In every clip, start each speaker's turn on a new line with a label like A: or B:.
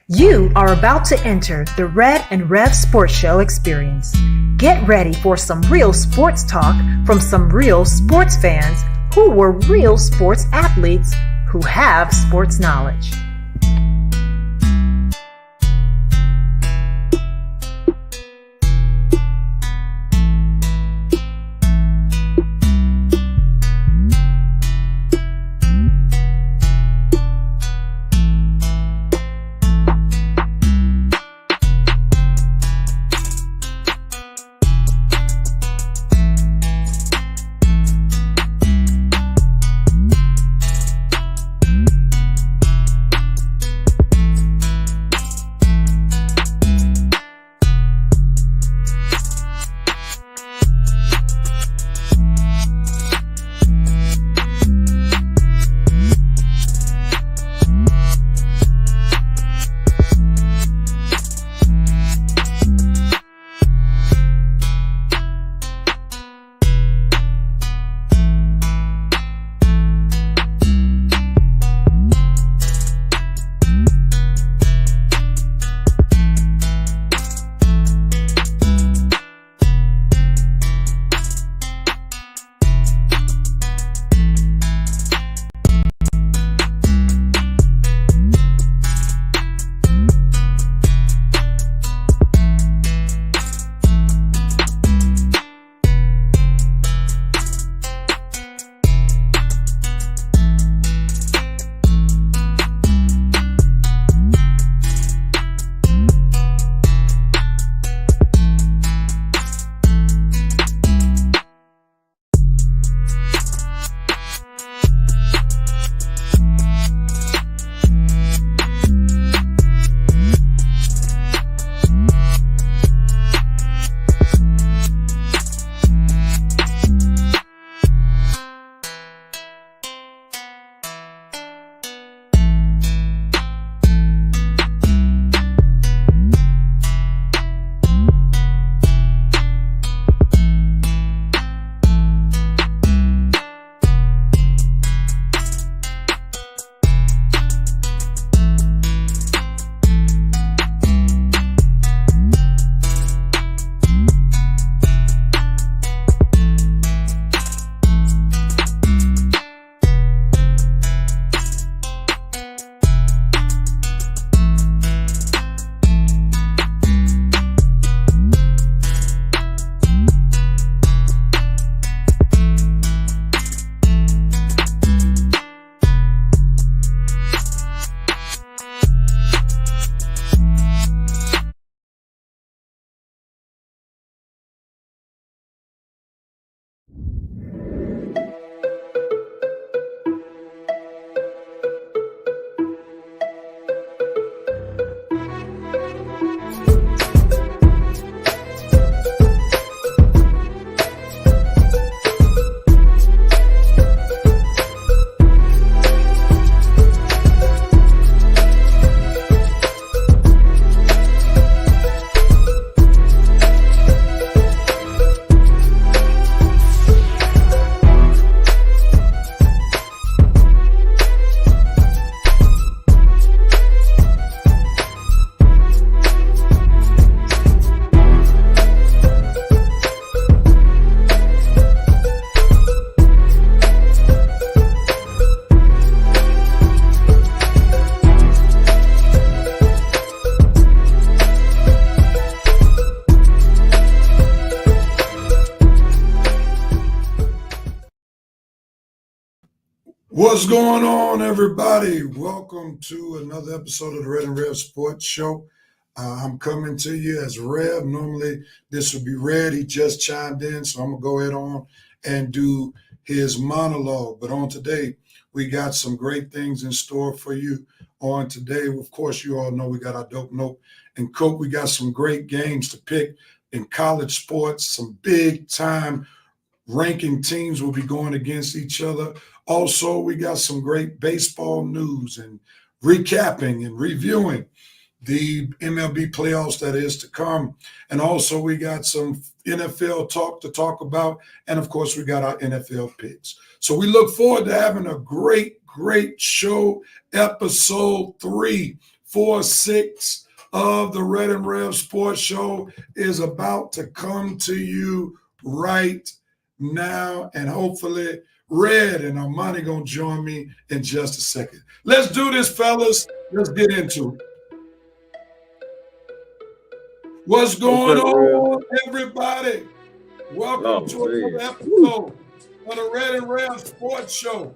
A: You are about to enter the Red and Rev Sports Show experience. Get ready for some real sports talk from some real sports fans who were real sports athletes who have sports knowledge.
B: What's going on, everybody? Welcome to another episode of the Red and Rev Sports Show. I'm coming to you as Rev. Normally, this would be Red. He just chimed in, so I'm going to go ahead on and do his monologue. But on today, we got some great things in store for you. On today, of course, you all know we got our Dope Note and Coke. We got some great games to pick in college sports, some big-time ranking teams will be going against each other. Also, we got some great baseball news and recapping and reviewing the MLB playoffs that is to come. And also, we got some NFL talk to talk about. And, of course, we got our NFL picks. So we look forward to having a great show, episode 3 346 of the Red and Rev Sports Show is about to come to you right now. And hopefully Red and Armani going to join me in just a second. Let's do this, fellas. Let's get into it. What's going on, everybody? Welcome to another episode of the Red and Rev Sports Show.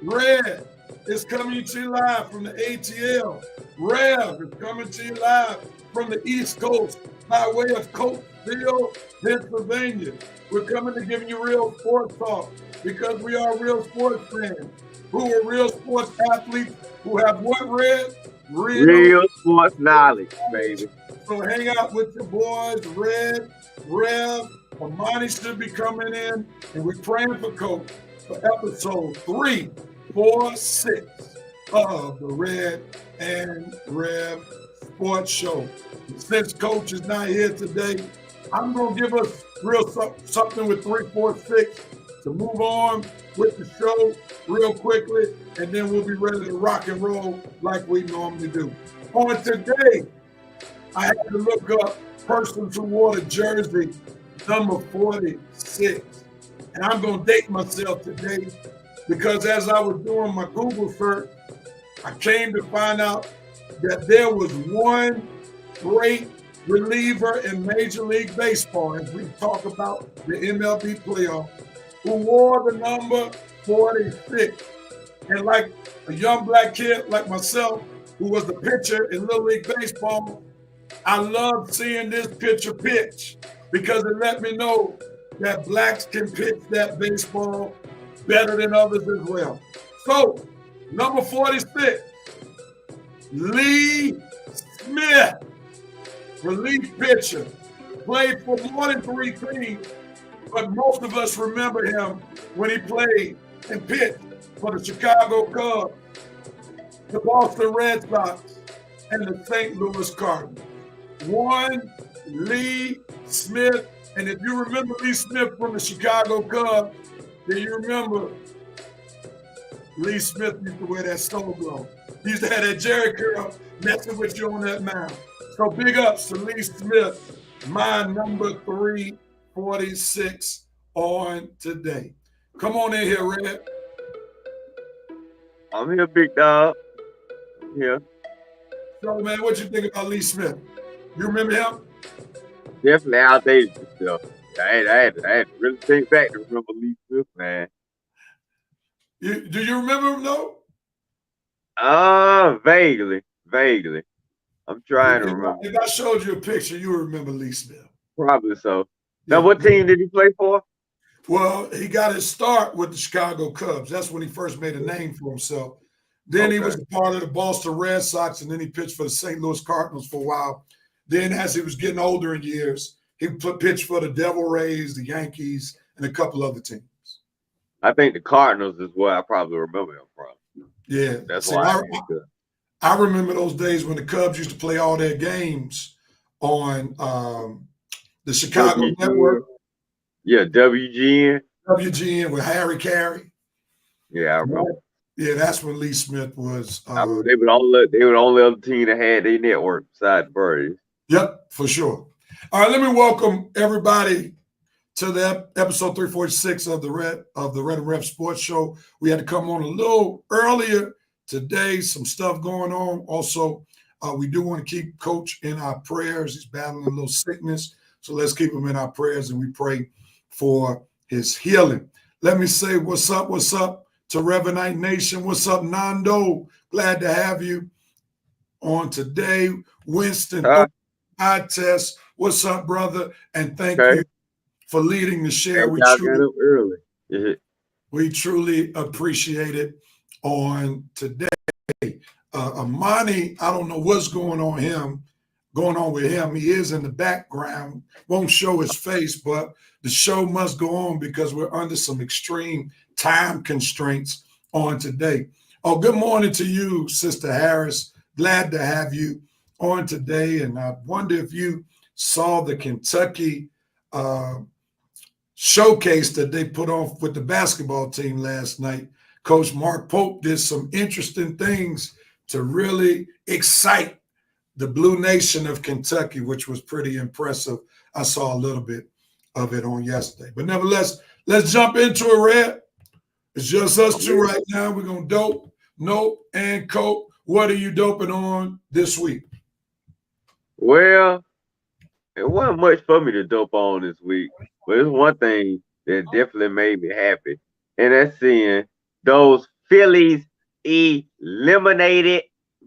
B: Red is coming to you live from the ATL. Rev is coming to you live from the East Coast by way of Coatesville, Pennsylvania. We're coming to give you real sports talk because we are real sports fans who are real sports athletes who have what, Red?
C: Real sports knowledge, baby.
B: So hang out with your boys, Red, Rev, Armani should be coming in, and we're praying for Coach for episode 346 of the Red and Rev Sports Show. Since Coach is not here today, I'm going to give us real something with 346 to move on with the show real quickly, and then we'll be ready to rock and roll like we normally do. On today, I had to look up persons who wore the jersey number 46. And I'm going to date myself today because as I was doing my Google search, I came to find out that there was one great reliever in Major League Baseball, as we talk about the MLB playoff, who wore the number 46. And like a young black kid like myself, who was the pitcher in Little League Baseball, I love seeing this pitcher pitch because it let me know that blacks can pitch that baseball better than others as well. So, number 46, Lee Smith, relief pitcher, played for more than 3 teams, but most of us remember him when he played and pitched for the Chicago Cubs, the Boston Red Sox, and the St. Louis Cardinals. One, Lee Smith, and if you remember Lee Smith from the Chicago Cubs, then you remember Lee Smith used to wear that Soul Glow. He used to have that Jerry curl messing with you on that mound. So big ups to Lee Smith, my number 346 on today. Come on in here, Red.
C: I'm here, big dog. I'm here.
B: So, man, what you think about Lee Smith? You remember him?
C: Definitely outdated stuff. I had to really think back to remember Lee Smith, man.
B: Do you remember him though?
C: Vaguely. I'm trying to remember.
B: If I showed you a picture, you would remember Lee Smith.
C: Probably so. Now, what team did he play for?
B: Well, he got his start with the Chicago Cubs. That's when he first made a name for himself. Then he was a part of the Boston Red Sox, and then he pitched for the St. Louis Cardinals for a while. Then as he was getting older in years, he pitched for the Devil Rays, the Yankees, and a couple other teams.
C: I think the Cardinals is where I probably remember him from.
B: Yeah.
C: That's why
B: I remember those days when the Cubs used to play all their games on the Chicago Network.
C: Yeah, WGN.
B: WGN with Harry Carey.
C: Yeah, I remember.
B: Yeah, that's when Lee Smith was.
C: They were the only other team that had their network besides the Birds.
B: Yep, for sure. All right, let me welcome everybody to the episode 346 of the Red and Rev Sports Show. We had to come on a little earlier today. Some stuff going on. Also, we do want to keep Coach in our prayers. He's battling a little sickness, so let's keep him in our prayers, and we pray for his healing. Let me say what's up to Revenite Nation. What's up, Nando? Glad to have you on today. Winston, test. What's up, brother? And thank you for leading the share. We truly appreciate it on today. Armani, I don't know what's going on with him. He is in the background, won't show his face, but the show must go on because we're under some extreme time constraints on today. Oh, good morning to you, Sister Harris. Glad to have you on today. And I wonder if you saw the Kentucky showcase that they put on with the basketball team last night. Coach Mark Pope did some interesting things to really excite the Blue Nation of Kentucky, which was pretty impressive. I saw a little bit of it on yesterday. But nevertheless, let's jump into it, Red. It's just us two right now. We're going to dope, nope, and cope. What are you doping on this week?
C: Well, it wasn't much for me to dope on this week, but it's one thing that definitely made me happy, and that's seeing those Phillies eliminated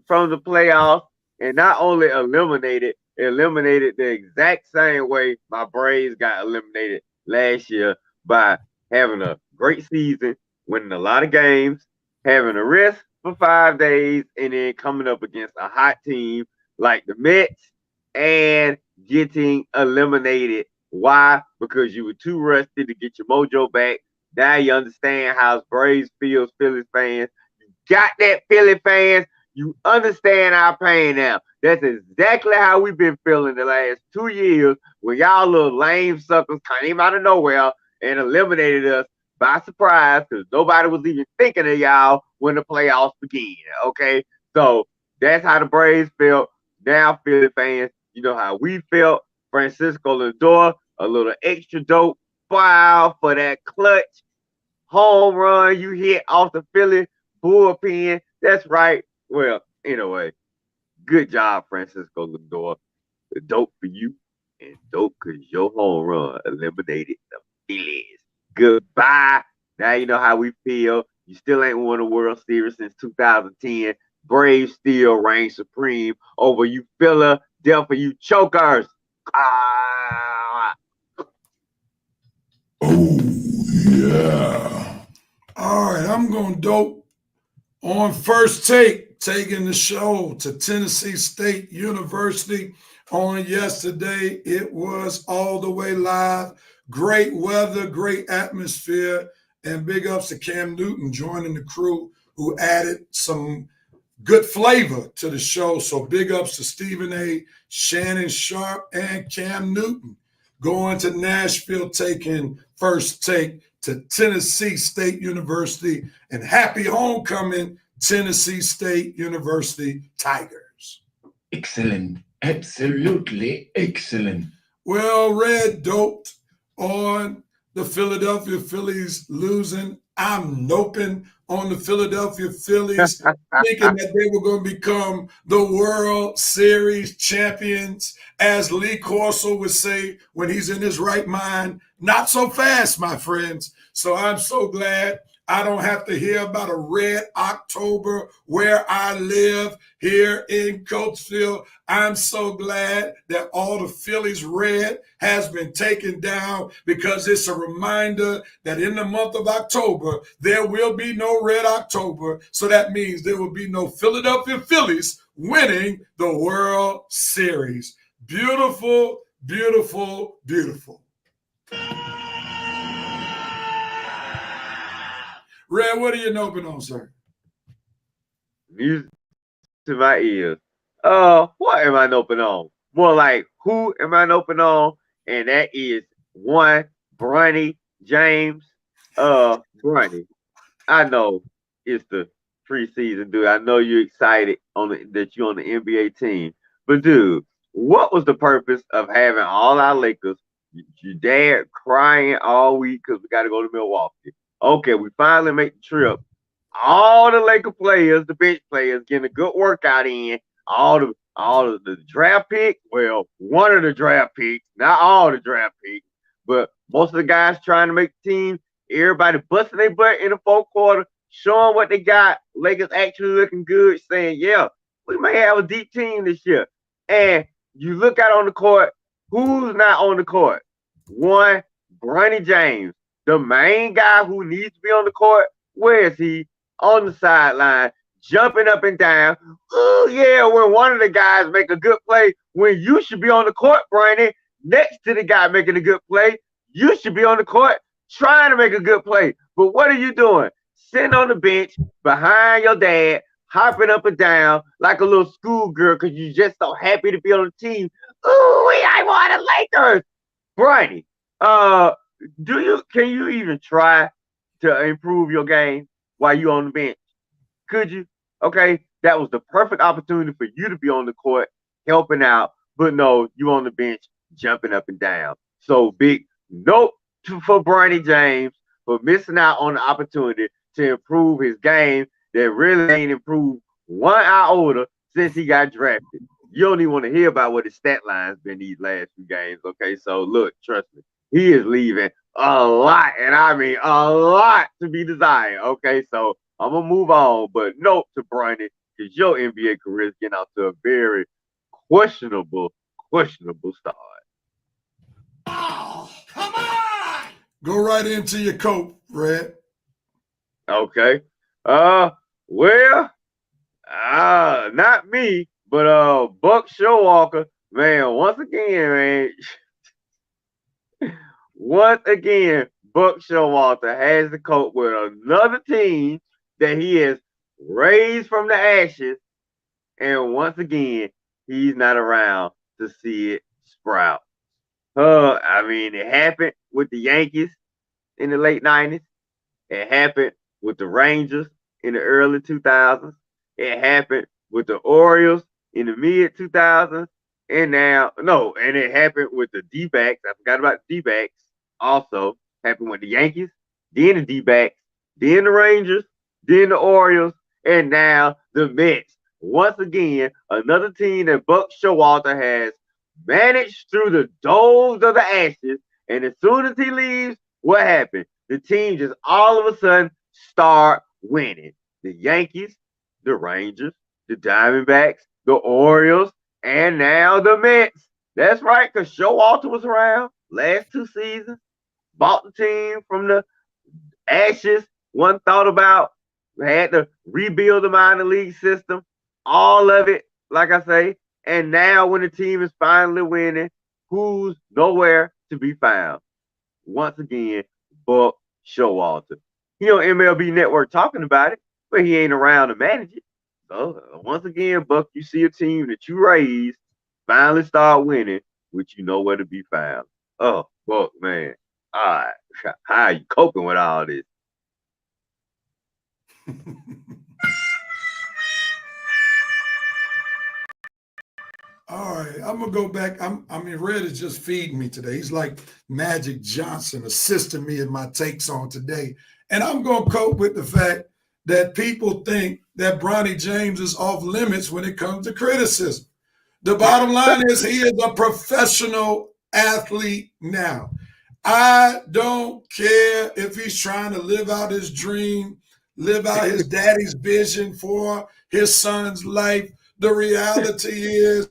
C: from the playoffs, and not only eliminated the exact same way my Braves got eliminated last year by having a great season, winning a lot of games, having a rest for 5 days, and then coming up against a hot team like the Mets and getting eliminated. Why? Because you were too rusty to get your mojo back. Now you understand how Braves feels, Phillies fans. You got that, Philly fans. You understand our pain now. That's exactly how we've been feeling the last 2 years when y'all little lame suckers came out of nowhere and eliminated us by surprise because nobody was even thinking of y'all when the playoffs began. Okay? So that's how the Braves felt. Now, Philly fans, you know how we felt. Francisco Lindor, a little extra dope. Wow, for that clutch home run you hit off the Philly bullpen. That's right. Well, anyway, good job, Francisco Lindor. Dope for you and dope because your home run eliminated the Phillies. Goodbye. Now you know how we feel. You still ain't won a World Series since 2010. Braves still reign supreme over you Philadelphia, you chokers. Ah.
B: Oh, yeah. All right, I'm going to dope on First Take, taking the show to Tennessee State University on yesterday. It was all the way live. Great weather, great atmosphere, and big ups to Cam Newton joining the crew who added some good flavor to the show. So big ups to Stephen A., Shannon Sharp, and Cam Newton going to Nashville, taking First Take to Tennessee State University, and happy homecoming, Tennessee State University Tigers.
D: Excellent. Absolutely excellent.
B: Well, Red doped on the Philadelphia Phillies losing. I'm noping on the Philadelphia Phillies, thinking that they were going to become the World Series champions. As Lee Corso would say when he's in his right mind, not so fast, my friends. So I'm so glad I don't have to hear about a red October where I live here in Coatesville. I'm so glad that all the Phillies red has been taken down, because it's a reminder that in the month of October, there will be no red October. So that means there will be no Philadelphia Phillies winning the World Series. Beautiful, beautiful, beautiful. Red, what are you noping on, sir?
C: Music to my ears. What am I noping on? More like, who am I noping on? And that is one, Bronny James. Bronny, I know it's the preseason, dude. I know you're excited that you're on the NBA team. But, dude, what was the purpose of having all our Lakers, your dad crying all week because we got to go to Milwaukee? Okay, we finally make the trip. All the Laker players, the bench players, getting a good workout in. All of the draft picks. Well, one of the draft picks, not all the draft picks, but most of the guys trying to make the team. Everybody busting their butt in the fourth quarter, showing what they got. Lakers actually looking good, saying, "Yeah, we may have a deep team this year." And you look out on the court. Who's not on the court? One, Bronny James. The main guy who needs to be on the court, where is he? On the sideline, jumping up and down. Oh, yeah, when one of the guys make a good play, when you should be on the court, Bronny, next to the guy making a good play, you should be on the court trying to make a good play. But what are you doing? Sitting on the bench behind your dad, hopping up and down like a little schoolgirl because you're just so happy to be on the team. Ooh, I want the Lakers. Bronny, can you even try to improve your game while you on the bench? Could you? Okay, that was the perfect opportunity for you to be on the court helping out. But no, you on the bench jumping up and down. So big note for Bronny James for missing out on the opportunity to improve his game that really ain't improved one iota since he got drafted. You don't even want to hear about what his stat line's been these last few games. Okay, so look, trust me, he is leaving a lot, and I mean a lot to be desired. Okay, so I'm gonna move on, but note to Bronny, because your NBA career is getting out to a very questionable start.
B: Oh, come on! Go right into your coat, Red.
C: Okay. Well, not me, but Buck Showalker, man, once again, Buck Showalker has to cope with another team that he has raised from the ashes, and once again, he's not around to see it sprout. I mean, it happened with the Yankees in the late 90s. It happened with the Rangers in the early 2000s. It happened with the Orioles in the mid 2000s. And it happened with the D-backs. I forgot about the D-backs. Also happened with the Yankees, then the D-backs, then the Rangers, then the Orioles, and now the Mets. Once again, another team that Buck Showalter has managed through the domes of the ashes. And as soon as he leaves, what happened? The team just all of a sudden start winning. The Yankees, the Rangers, the Diamondbacks, the Orioles, and now the Mets. That's right, because Showalter was around last 2 seasons, bought the team from the ashes, one thought about, had to rebuild the minor league system, all of it, like I say. And now when the team is finally winning, who's nowhere to be found? Once again, Buck Showalter. He on MLB Network talking about it, but he ain't around to manage it. So once again, Buck, you see a team that you raised finally start winning, which you know where to be found. Oh, Buck, man. All right. How are you coping with all this?
B: All right, I'm gonna go back. Red is just feeding me today. He's like Magic Johnson assisting me in my takes on today. And I'm gonna cope with the fact that people think that Bronny James is off limits when it comes to criticism. The bottom line is he is a professional athlete now. I don't care if he's trying to live out his dream, live out his daddy's vision for his son's life. The reality is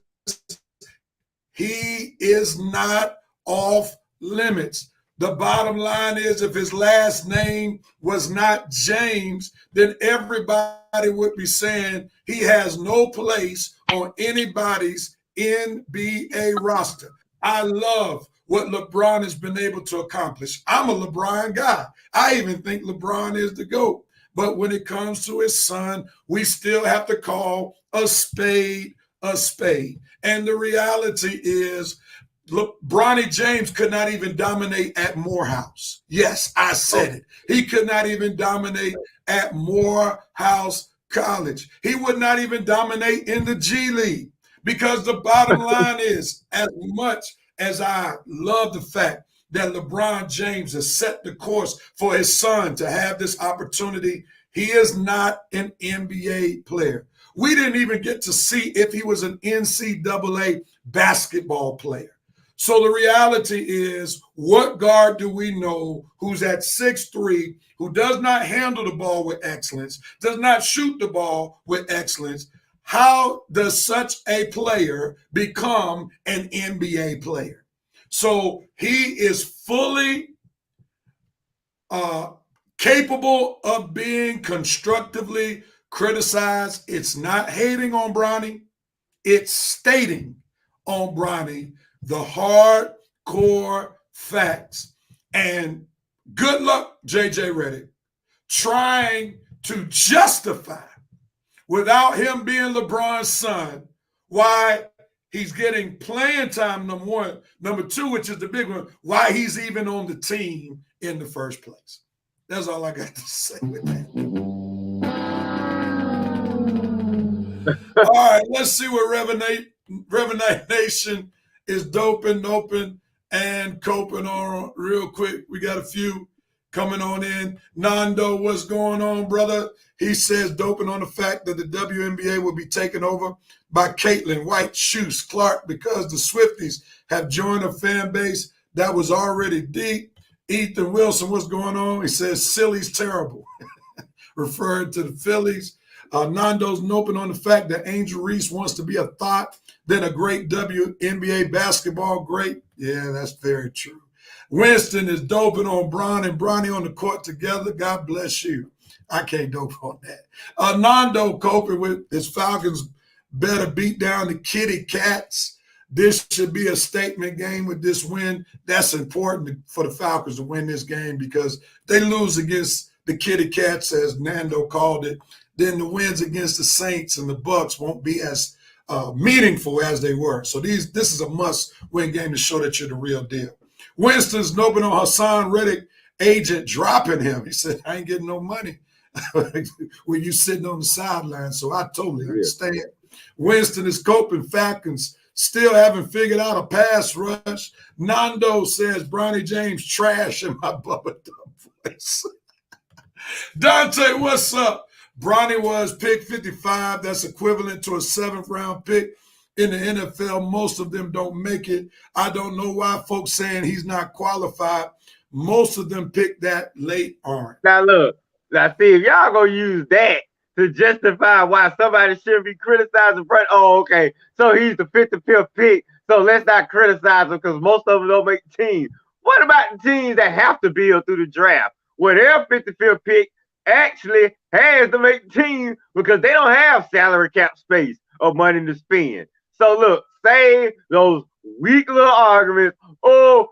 B: he is not off limits. The bottom line is if his last name was not James, then everybody would be saying he has no place on anybody's NBA roster. I love what LeBron has been able to accomplish. I'm a LeBron guy. I even think LeBron is the GOAT. But when it comes to his son, we still have to call a spade a spade. And the reality is, look, Bronny James could not even dominate at Morehouse. Yes, I said it. He could not even dominate at Morehouse College. He would not even dominate in the G League, because the bottom line is, as much as I love the fact that LeBron James has set the course for his son to have this opportunity, he is not an NBA player. We didn't even get to see if he was an NCAA basketball player. So the reality is, what guard do we know who's at 6'3", who does not handle the ball with excellence, does not shoot the ball with excellence? How does such a player become an NBA player? So he is fully capable of being constructively criticized. It's not hating on Bronny. It's stating on Bronny the hardcore facts. And good luck, JJ Redick, trying to justify, without him being LeBron's son, why he's getting playing time, number one. Number two, which is the big one, why he's even on the team in the first place. That's all I got to say with that. All right, let's see what Revenite Nation is doping, and coping on real quick. We got a few coming on in. Nando, what's going on, brother? He says doping on the fact that the WNBA will be taken over by Caitlin White Shoes Clark because the Swifties have joined a fan base that was already deep. Ethan Wilson, what's going on? He says silly's terrible, referring to the Phillies. Nando's noping on the fact that Angel Reese wants to be a thought, then a great WNBA basketball great. Yeah, that's very true. Winston is doping on Bron and Bronny on the court together. God bless you. I can't dope on that. Nando coping with his Falcons better beat down the Kitty Cats. This should be a statement game with this win. That's important for the Falcons to win this game because they lose against the Kitty Cats, as Nando called it. Then the wins against the Saints and the Bucks won't be as meaningful as they were. So this is a must-win game to show that you're the real deal. Winston's noping on Hassan Reddick agent dropping him. He said, I ain't getting no money when you sitting on the sideline. So I totally understand. Winston is coping. Falcons still haven't figured out a pass rush. Nando says Bronny James trash in my Bubba Dumb voice. Dante, what's up? Bronny was pick 55. That's equivalent to a 7th-round pick in the NFL. Most of them don't make it. I don't know why folks saying he's not qualified. Most of them pick that late on.
C: Now look, see if y'all gonna use that to justify why somebody shouldn't be criticizing Brett. Oh, okay. So he's the 55th pick. So let's not criticize him because most of them don't make the team. What about the teams that have to build through the draft? Where their 55th pick actually has to make the team because they don't have salary cap space or money to spend. So look, save those weak little arguments. Oh,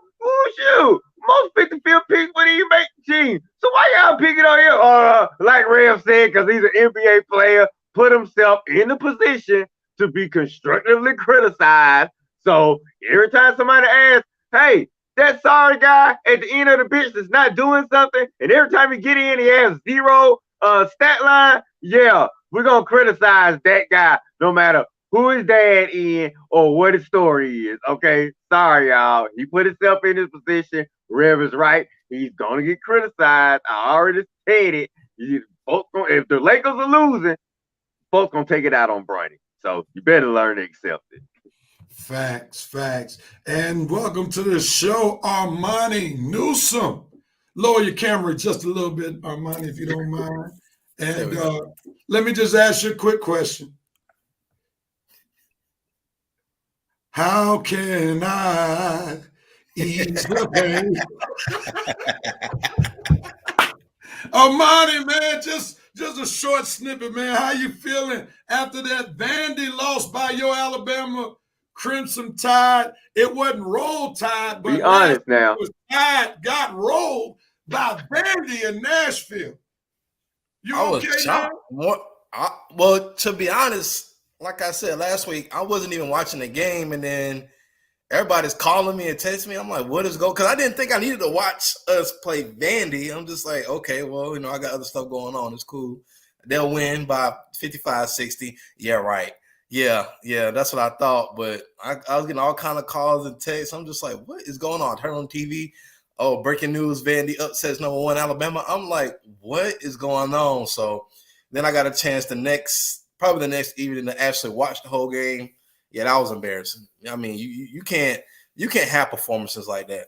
C: shoot, most 55th picks wouldn't even make the team. So why y'all picking on him? Like Rev said, because he's an NBA player, put himself in the position to be constructively criticized. So every time somebody asks, hey, that sorry guy at the end of the bench that's not doing something, and every time he get in, he has 0 stat line. Yeah, we're gonna criticize that guy no matter who his dad is or what his story is. Okay, sorry y'all. He put himself in his position. Rev is right. He's gonna get criticized. I already said it. If the Lakers are losing, folks gonna take it out on Bronny. So you better learn to accept it.
B: Facts. And welcome to the show, Armani Newsome. Lower your camera just a little bit, Armani, if you don't mind. And let me just ask you a quick question. How can I ease the pain? Armani, man, just a short snippet, man. How you feeling after that Vandy loss by your Alabama Crimson Tide? It wasn't Roll Tide, but
C: be honest now.
B: It was Tide got rolled by Vandy in Nashville. You okay now?
E: Well, to be honest, like I said last week, I wasn't even watching the game, and then everybody's calling me and texting me. I'm like, what is going on? Because I didn't think I needed to watch us play Vandy. I'm just like, okay, well, I got other stuff going on. It's cool. They'll win by 55-60. Yeah, right. Yeah, that's what I thought. But I was getting all kind of calls and texts. I'm just like, what is going on? Turn on TV. Oh, breaking news, Vandy upsets #1 Alabama. I'm like, what is going on? So then I got a chance probably the next evening to actually watch the whole game. Yeah, that was embarrassing. I mean, you can't have performances like that.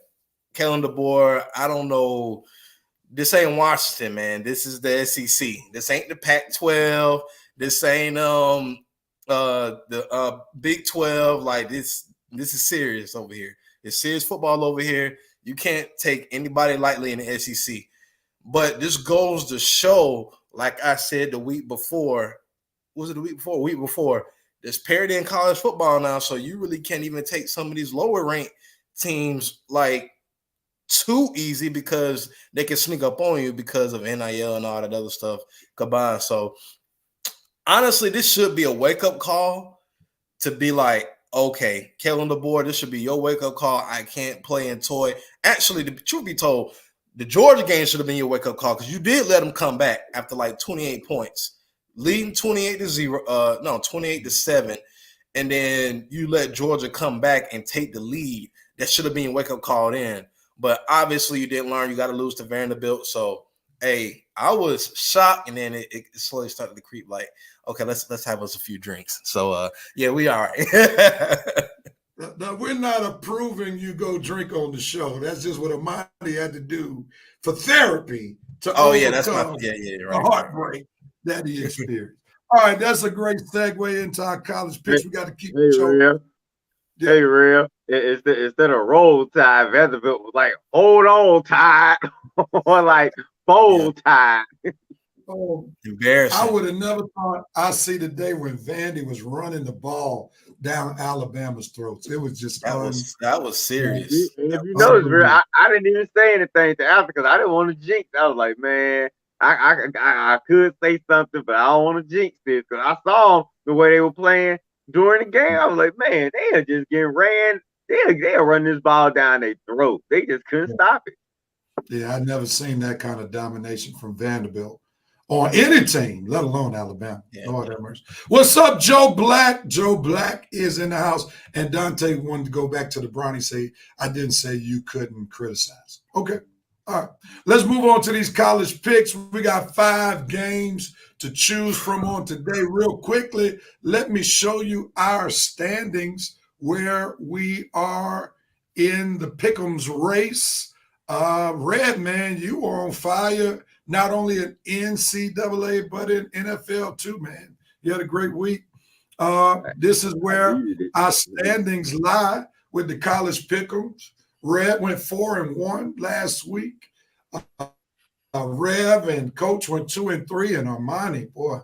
E: Kalen DeBoer, I don't know. This ain't Washington, man. This is the SEC. This ain't the Pac-12. This ain't the Big 12. Like this is serious over here. It's serious football over here. You can't take anybody lightly in the SEC. But this goes to show, like I said the week before, was it the week before? A week before. There's parity in college football now, so you really can't even take some of these lower ranked teams like too easy because they can sneak up on you because of NIL and all that other stuff combined. So honestly, this should be a wake-up call to be like, okay, Kalen DeBoer, this should be your wake-up call. I can't play in toy. Actually, the truth be told, the Georgia game should have been your wake-up call because you did let them come back after like 28 points. leading 28-7, and then you let Georgia come back and take the lead. That should have been wake-up called in. But obviously you didn't learn. You got to lose to Vanderbilt. So, hey, I was shocked, and then it slowly started to creep like, okay, let's have us a few drinks. So, yeah, we are.
B: Now, we're not approving you go drink on the show. That's just what Amani had to do for therapy to overcome the heartbreak that he experienced. All right, that's a great segue into our college picks. We got to keep the show.
C: Hey, real. Instead of roll tide, Vanderbilt was like, hold on, Tide, or like fold Tide.
B: Oh,
E: embarrassing.
B: I would have never thought I'd see the day when Vandy was running the ball down Alabama's throats. It was just
E: that was serious.
C: If you notice, real, I didn't even say anything to after because I didn't want to jinx. I was like, man, I could say something, but I don't want to jinx this because I saw the way they were playing during the game. I was like, man, they are just getting ran. They are running this ball down their throat. They just couldn't stop it.
B: Yeah, I've never seen that kind of domination from Vanderbilt on any team, let alone Alabama.
E: Yeah.
B: Lord have mercy. What's up, Joe Black? Joe Black is in the house. And Dante wanted to go back to the Brownie, say, I didn't say you couldn't criticize. Okay. All right. Let's move on to these college picks. We got 5 games to choose from on today. Real quickly, let me show you our standings where we are in the Pick'ems race. Red, man, you are on fire. Not only in NCAA, but in NFL too, man. You had a great week. This is where our standings lie with the college pick'ems. Red went 4-1 last week. Rev and Coach went 2-3, and Armani, boy,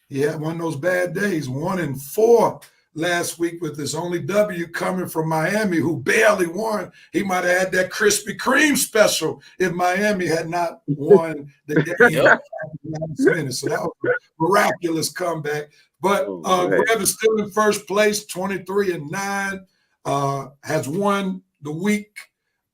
B: he had one of those bad days. 1-4 last week with his only W coming from Miami, who barely won. He might have had that Krispy Kreme special if Miami had not won the game last minute. So that was a miraculous comeback. But Rev is still in first place, 23-9, has won the week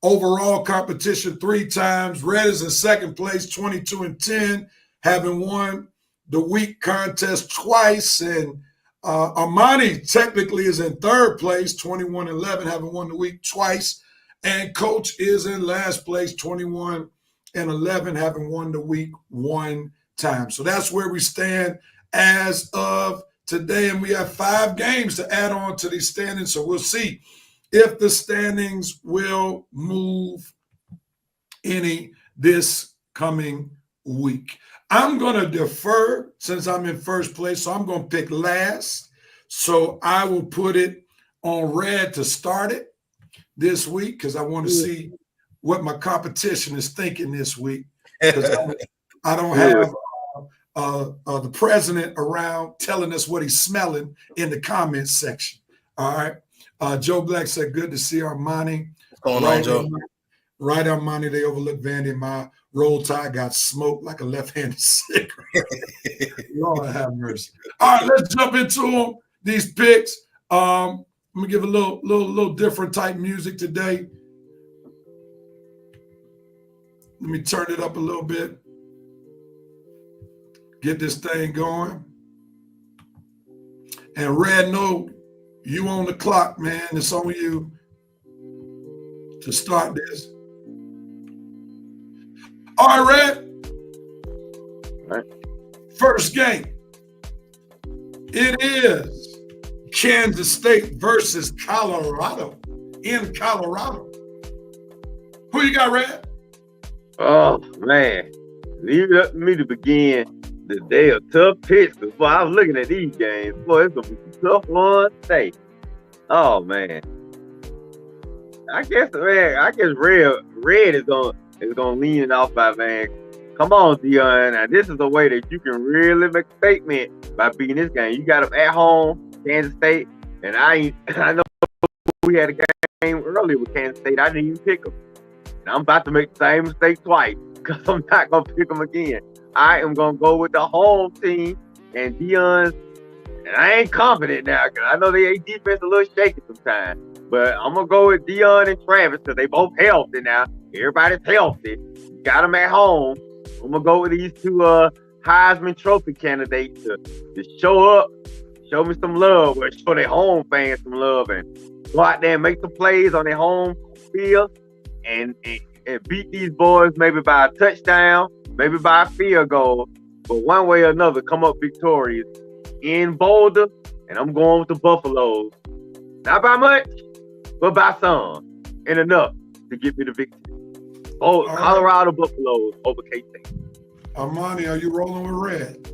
B: overall competition 3 times. Red is in second place, 22-10, having won the week contest twice. And Armani technically is in third place, 21-11, having won the week twice. And Coach is in last place, 21-11, having won the week 1 time. So that's where we stand as of today. And we have 5 games to add on to these standings. So we'll see if the standings will move any this coming week. I'm going to defer since I'm in first place, so I'm going to pick last. So I will put it on Red to start it this week because I want to see what my competition is thinking this week. Because I don't have the president around telling us what he's smelling in the comments section. All right. Joe Black said, good to see Armani.
E: What's going on, Joe?
B: Right, Armani, they overlooked Vandy. My roll tide got smoked like a left-handed cigarette. Lord have mercy. All right, let's jump into them. These picks. I'm gonna give a little different type music today. Let me turn it up a little bit. Get this thing going. And Red, no, you on the clock, man. It's on you to start this. All right, Red. First game. It is Kansas State versus Colorado in Colorado. Who you got, Red?
C: Oh, man. Leave it up to me to begin the day of tough picks. Boy, I was looking at these games. Boy, it's going to be some tough ones today. Oh, man. I guess Red is gonna lean it off by, man. Come on, Dion. Now this is a way that you can really make a statement by beating this game. You got them at home, Kansas State, and I know we had a game earlier with Kansas State. I didn't even pick them. And I'm about to make the same mistake twice because I'm not gonna pick them again. I am gonna go with the home team and Dion. And I ain't confident now because I know they defense a little shaky sometimes. But I'm going to go with Dion and Travis because they both healthy now. Everybody's healthy. Got them at home. I'm going to go with these two Heisman Trophy candidate to show up, show me some love, or show their home fans some love, and go out there and make some plays on their home field and beat these boys maybe by a touchdown, maybe by a field goal, but one way or another come up victorious in Boulder, and I'm going with the Buffaloes. Not by much, but by some, and enough to get me the victory. Oh, Colorado Buffaloes over K-State.
B: Armani, are you rolling with red?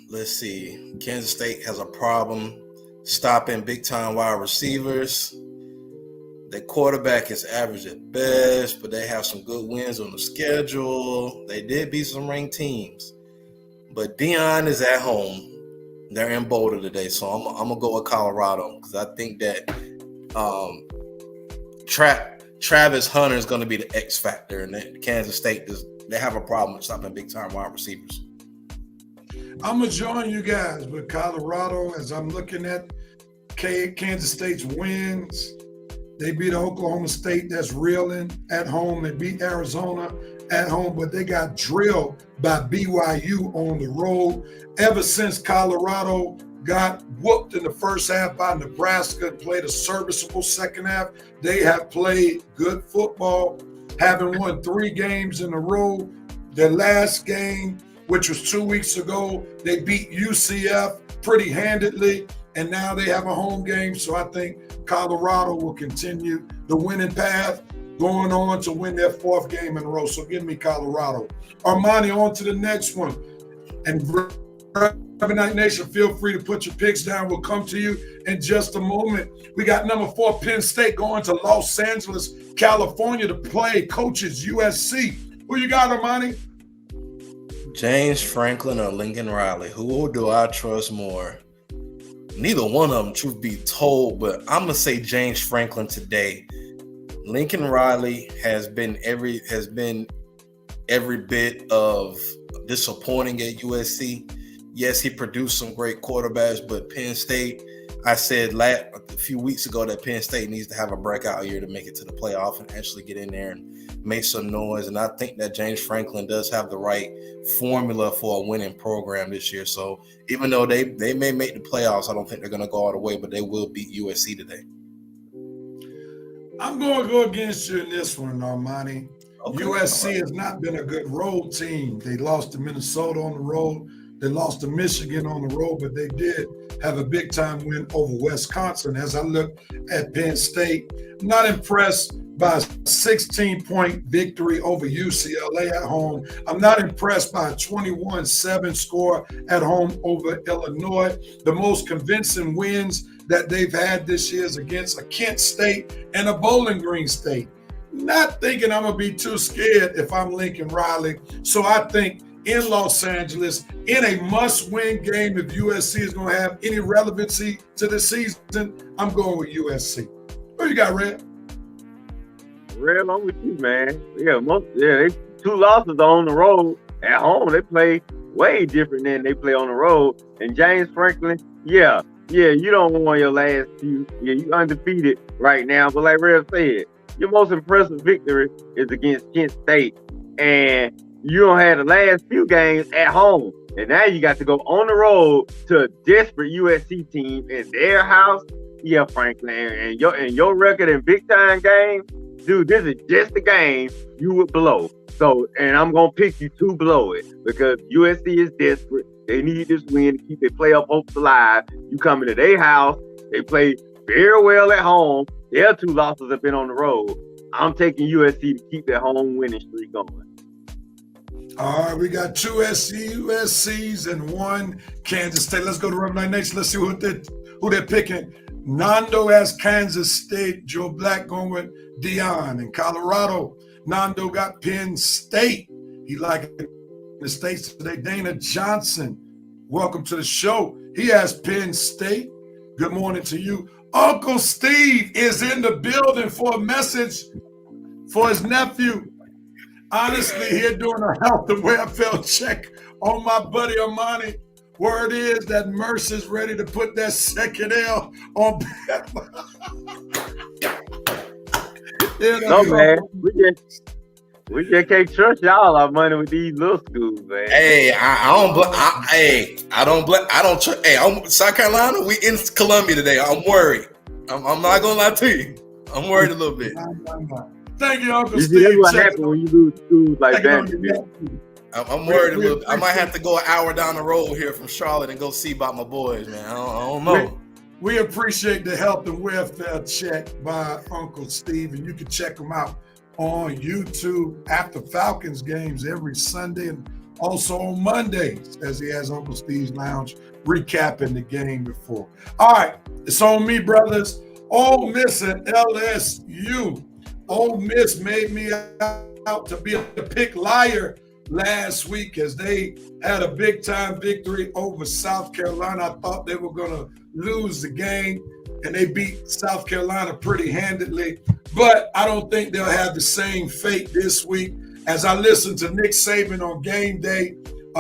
E: Let's see. Kansas State has a problem stopping big-time wide receivers. Their quarterback is average at best, but they have some good wins on the schedule. They did beat some ranked teams. But Deion is at home. They're in Boulder today, so I'm going to go with Colorado because I think that Travis Hunter is going to be the X factor, and that Kansas State they have a problem with stopping big-time wide receivers.
B: I'm going to join you guys with Colorado as I'm looking at Kansas State's wins. They beat Oklahoma State, that's reeling at home. They beat Arizona at home, but they got drilled by BYU on the road. Ever since Colorado got whooped in the first half by Nebraska, played a serviceable second half, they have played good football, having won 3 games in a row. Their last game, which was 2 weeks ago, they beat UCF pretty handedly, and now they have a home game. So I think Colorado will continue the winning path, going on to win their 4th game in a row. So give me Colorado. Armani, on to the next one. And Night Nation, feel free to put your picks down. We'll come to you in just a moment. We got number 4 Penn State going to Los Angeles, California to play coaches USC. Who you got, Armani?
E: James Franklin or Lincoln Riley? Who do I trust more? Neither one of them, truth be told, but I'm gonna say James Franklin today. Lincoln Riley has been every bit of disappointing at USC. Yes, he produced some great quarterbacks, but Penn State, I said a few weeks ago that Penn State needs to have a breakout year to make it to the playoff and actually get in there and make some noise. And I think that James Franklin does have the right formula for a winning program this year. So even though they may make the playoffs, I don't think they're going to go all the way, but they will beat USC today.
B: I'm going to go against you in this one, Armani. Okay. USC has not been a good road team. They lost to Minnesota on the road. They lost to Michigan on the road, but they did have a big-time win over Wisconsin. As I look at Penn State, I'm not impressed by a 16-point victory over UCLA at home. I'm not impressed by a 21-7 score at home over Illinois. The most convincing wins that they've had this year is against a Kent State and a Bowling Green State. Not thinking I'm going to be too scared if I'm Lincoln Riley. So I think in Los Angeles, in a must-win game, if USC is going to have any relevancy to the season, I'm going with USC. Who you got, Red?
C: Red, I'm with you, man. They 2 losses on the road. At home, they play way different than they play on the road. And James Franklin, you don't want your last few. Yeah, you undefeated right now. But like Red said, your most impressive victory is against Kent State. And you don't have the last few games at home. And now you got to go on the road to a desperate USC team in their house. Yeah, Franklin, and your record in big time games, dude, this is just the game you would blow. So, and I'm gonna pick you to blow it because USC is desperate. They need this win to keep their playoff hopes alive. You come into their house, they play very well at home. Their 2 losses have been on the road. I'm taking USC to keep their home winning streak going.
B: All right, we got 2 USCs and 1 Kansas State. Let's go to Rebel Nation. Let's see who they're picking. Nando has Kansas State. Joe Black going with Deion. In Colorado, Nando got Penn State. He like the States today. Dana Johnson, welcome to the show. He has Penn State. Good morning to you. Uncle Steve is in the building for a message for his nephew. Honestly, here doing a health and welfare check on my buddy Armani. Word is that Mercer's ready to put that second L on.
C: No, man. We just can't trust y'all our money with these little schools, man.
E: Hey, I don't trust. Hey, I'm South Carolina. We in Columbia today. I'm worried. I'm not gonna lie to you. I'm worried a little bit.
B: Thank you, Uncle
C: You
B: Steve.
C: see, that's what
B: Check
C: happens
B: it
C: when you lose schools like
B: Check it on
C: Vanderbilt.
B: your
E: I'm worried a little bit. I might have to go an hour down the road here from Charlotte and go see about my boys, man. I don't know.
B: We appreciate the health and welfare check by Uncle Steve, and you can check him out on YouTube after Falcons games every Sunday and also on Mondays as he has Uncle Steve's Lounge recapping the game before. All right, it's on me, brothers. Ole Miss and LSU. Ole Miss made me out to be a pick liar last week as they had a big-time victory over South Carolina. I thought they were going to lose the game, and they beat South Carolina pretty handedly. But I don't think they'll have the same fate this week. As I listened to Nick Saban on game day,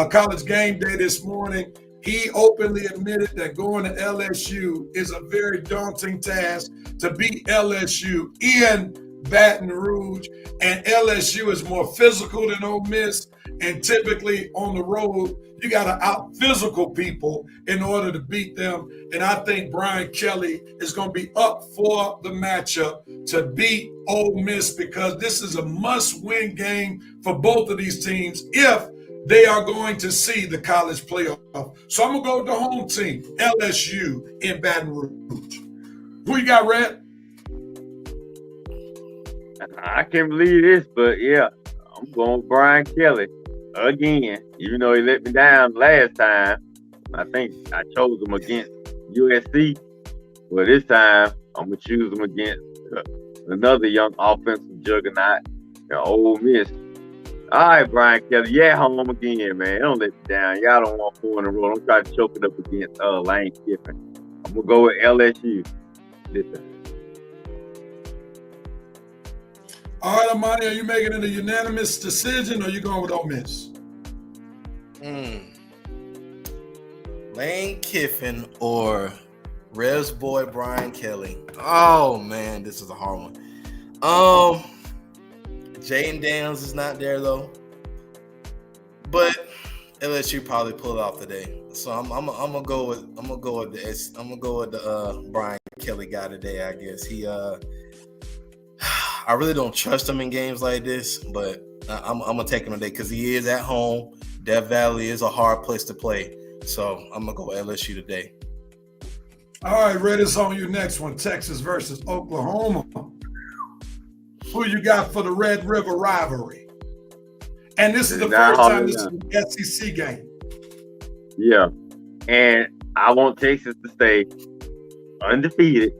B: college game day this morning, he openly admitted that going to LSU is a very daunting task to beat LSU in Baton Rouge. And LSU is more physical than Ole Miss. And typically on the road, you got to out-physical people in order to beat them. And I think Brian Kelly is going to be up for the matchup to beat Ole Miss because this is a must-win game for both of these teams if they are going to see the college playoff. So I'm going to go with the home team, LSU in Baton Rouge. Who you got, Red?
C: I can't believe this, but yeah, I'm going with Brian Kelly again. Even though he let me down last time, I think I chose him against USC. But this time, I'm going to choose him against another young offensive juggernaut, Ole Miss. All right, Brian Kelly, yeah, home again, man. Don't let me down. Y'all don't want 4 in a row. Don't try to choke it up against Lane Kiffin. I'm going to go with LSU this time.
B: All right, Amani, are you making it a unanimous decision or are you going with Ole Miss?
E: Lane Kiffin or Rev's boy Brian Kelly. Oh man, this is a hard one. Jaden Daniels is not there though, but LSU probably pull it off today. So I'm gonna go with the Brian Kelly guy today. I guess I really don't trust him in games like this, but I'm gonna take him today because he is at home. Death Valley is a hard place to play, so I'm gonna go with LSU today.
B: All right, Red, it's on you next one. Texas versus Oklahoma. Who you got for the Red River rivalry? And this is the first time this is an SEC game.
C: Yeah, and I want Texas to stay undefeated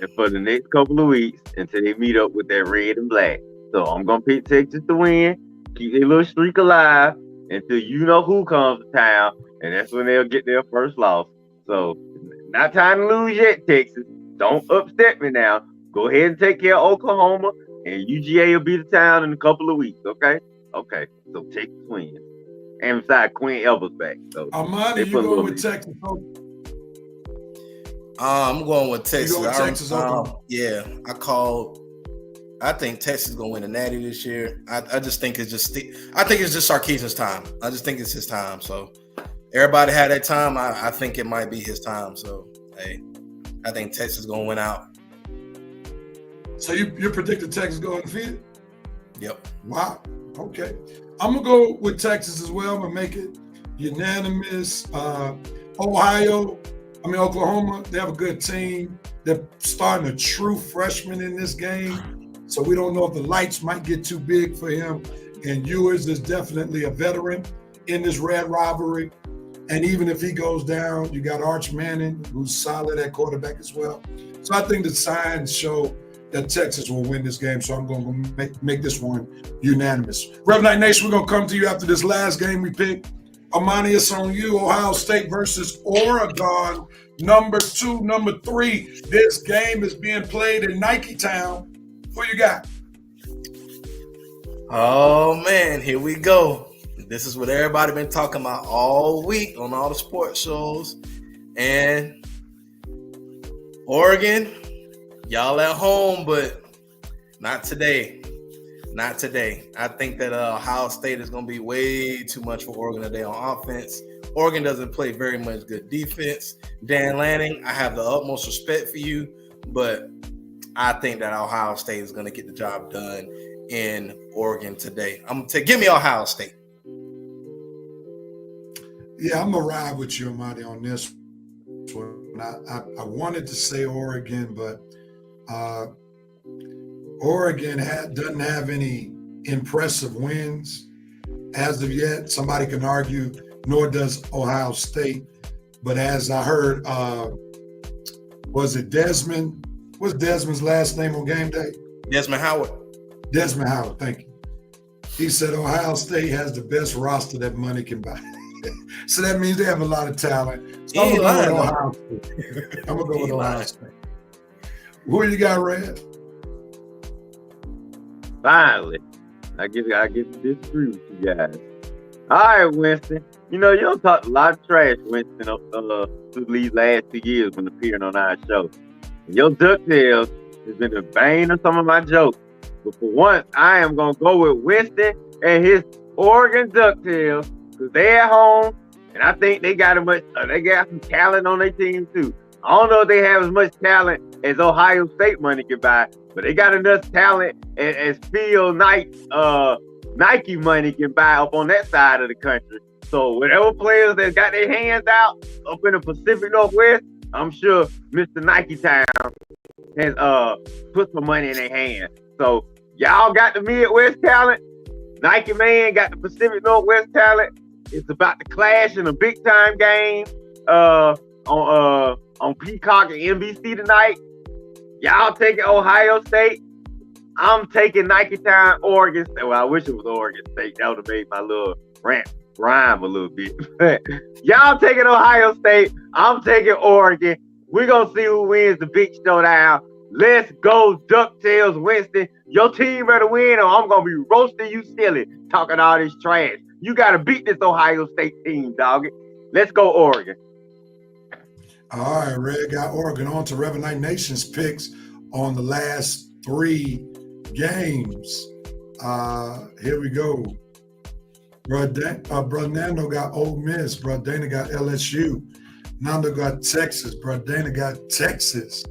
C: and for the next couple of weeks until they meet up with that red and black. So I'm going to pick Texas to win, keep their little streak alive until you know who comes to town, and that's when they'll get their first loss. So not time to lose yet, Texas. Don't upset me now. Go ahead and take care of Oklahoma, and UGA will be the town in a couple of weeks, okay? Okay, so Texas wins. And besides, Quinn Evers back. So
B: Amani, you going with Texas?
E: I'm going with Texas.
B: You going with Texas?
E: I think Texas is going to win the Natty this year. I just think it's just Sarkisian's time. I just think it's his time. So everybody had that time. I think it might be his time. So hey, I think Texas is going to win out.
B: So you predicted Texas going undefeated?
E: Yep.
B: Wow. Okay. I'm going to go with Texas as well. I'm going to make it unanimous. Oklahoma, they have a good team. They're starting a true freshman in this game. So we don't know if the lights might get too big for him. And Ewers is definitely a veteran in this red rivalry. And even if he goes down, you got Arch Manning, who's solid at quarterback as well. So I think the signs show that Texas will win this game. So I'm going to make this one unanimous. Rev Night Nation, we're going to come to you after this last game we picked. Amani, it's on you. Ohio State versus Oregon. Number 2, number 3. This game is being played in Nike Town. Who you got?
E: Oh, man, here we go. This is what everybody been talking about all week on all the sports shows. And Oregon, y'all at home, but not today. Not today. I think that Ohio State is going to be way too much for Oregon today on offense. Oregon doesn't play very much good defense. Dan Lanning, I have the utmost respect for you, but I think that Ohio State is going to get the job done in Oregon today. I'm going to give me Ohio State.
B: Yeah, I'm going to ride with you, Amadi, on this one. I wanted to say Oregon, but Oregon doesn't have any impressive wins as of yet. Somebody can argue, nor does Ohio State. But as I heard, was it Desmond? What's Desmond's last name on game day?
E: Desmond Howard.
B: Desmond Howard, thank you. He said Ohio State has the best roster that money can buy. So that means they have a lot of talent. So I'm going to go with Ohio State. I'm going to go with Ohio State. Who you got, Red?
C: Finally, I get to disagree with you guys. All right, Winston. You know, you don't talk a lot of trash, Winston, through these last 2 years when appearing on our show. And your DuckTales has been the bane of some of my jokes. But for once, I am going to go with Winston and his Oregon DuckTales because they're at home, and I think they got some talent on their team, too. I don't know if they have as much talent as Ohio State money can buy, but they got enough talent as Phil Knight, Nike money can buy up on that side of the country. So whatever players that got their hands out up in the Pacific Northwest, I'm sure Mr. Nike Town has put some money in their hand. So y'all got the Midwest talent. Nike man got the Pacific Northwest talent. It's about to clash in a big time game on Peacock and NBC tonight. Y'all taking Ohio State. I'm taking Nike Town, Oregon State. Well, I wish it was Oregon State. That would have made my little rant rhyme a little bit. Y'all taking Ohio State. I'm taking Oregon. We're going to see who wins the big showdown. Let's go, DuckTales, Winston. Your team better win or I'm going to be roasting you silly talking all this trash. You got to beat this Ohio State team, dog. Let's go, Oregon.
B: All right, Red got Oregon. On to Reverend Knight Nation's picks on the last 3 games. Here we go. Brother Nando got Ole Miss. Brother Dana got LSU. Nando got Texas. Brother Dana got Texas.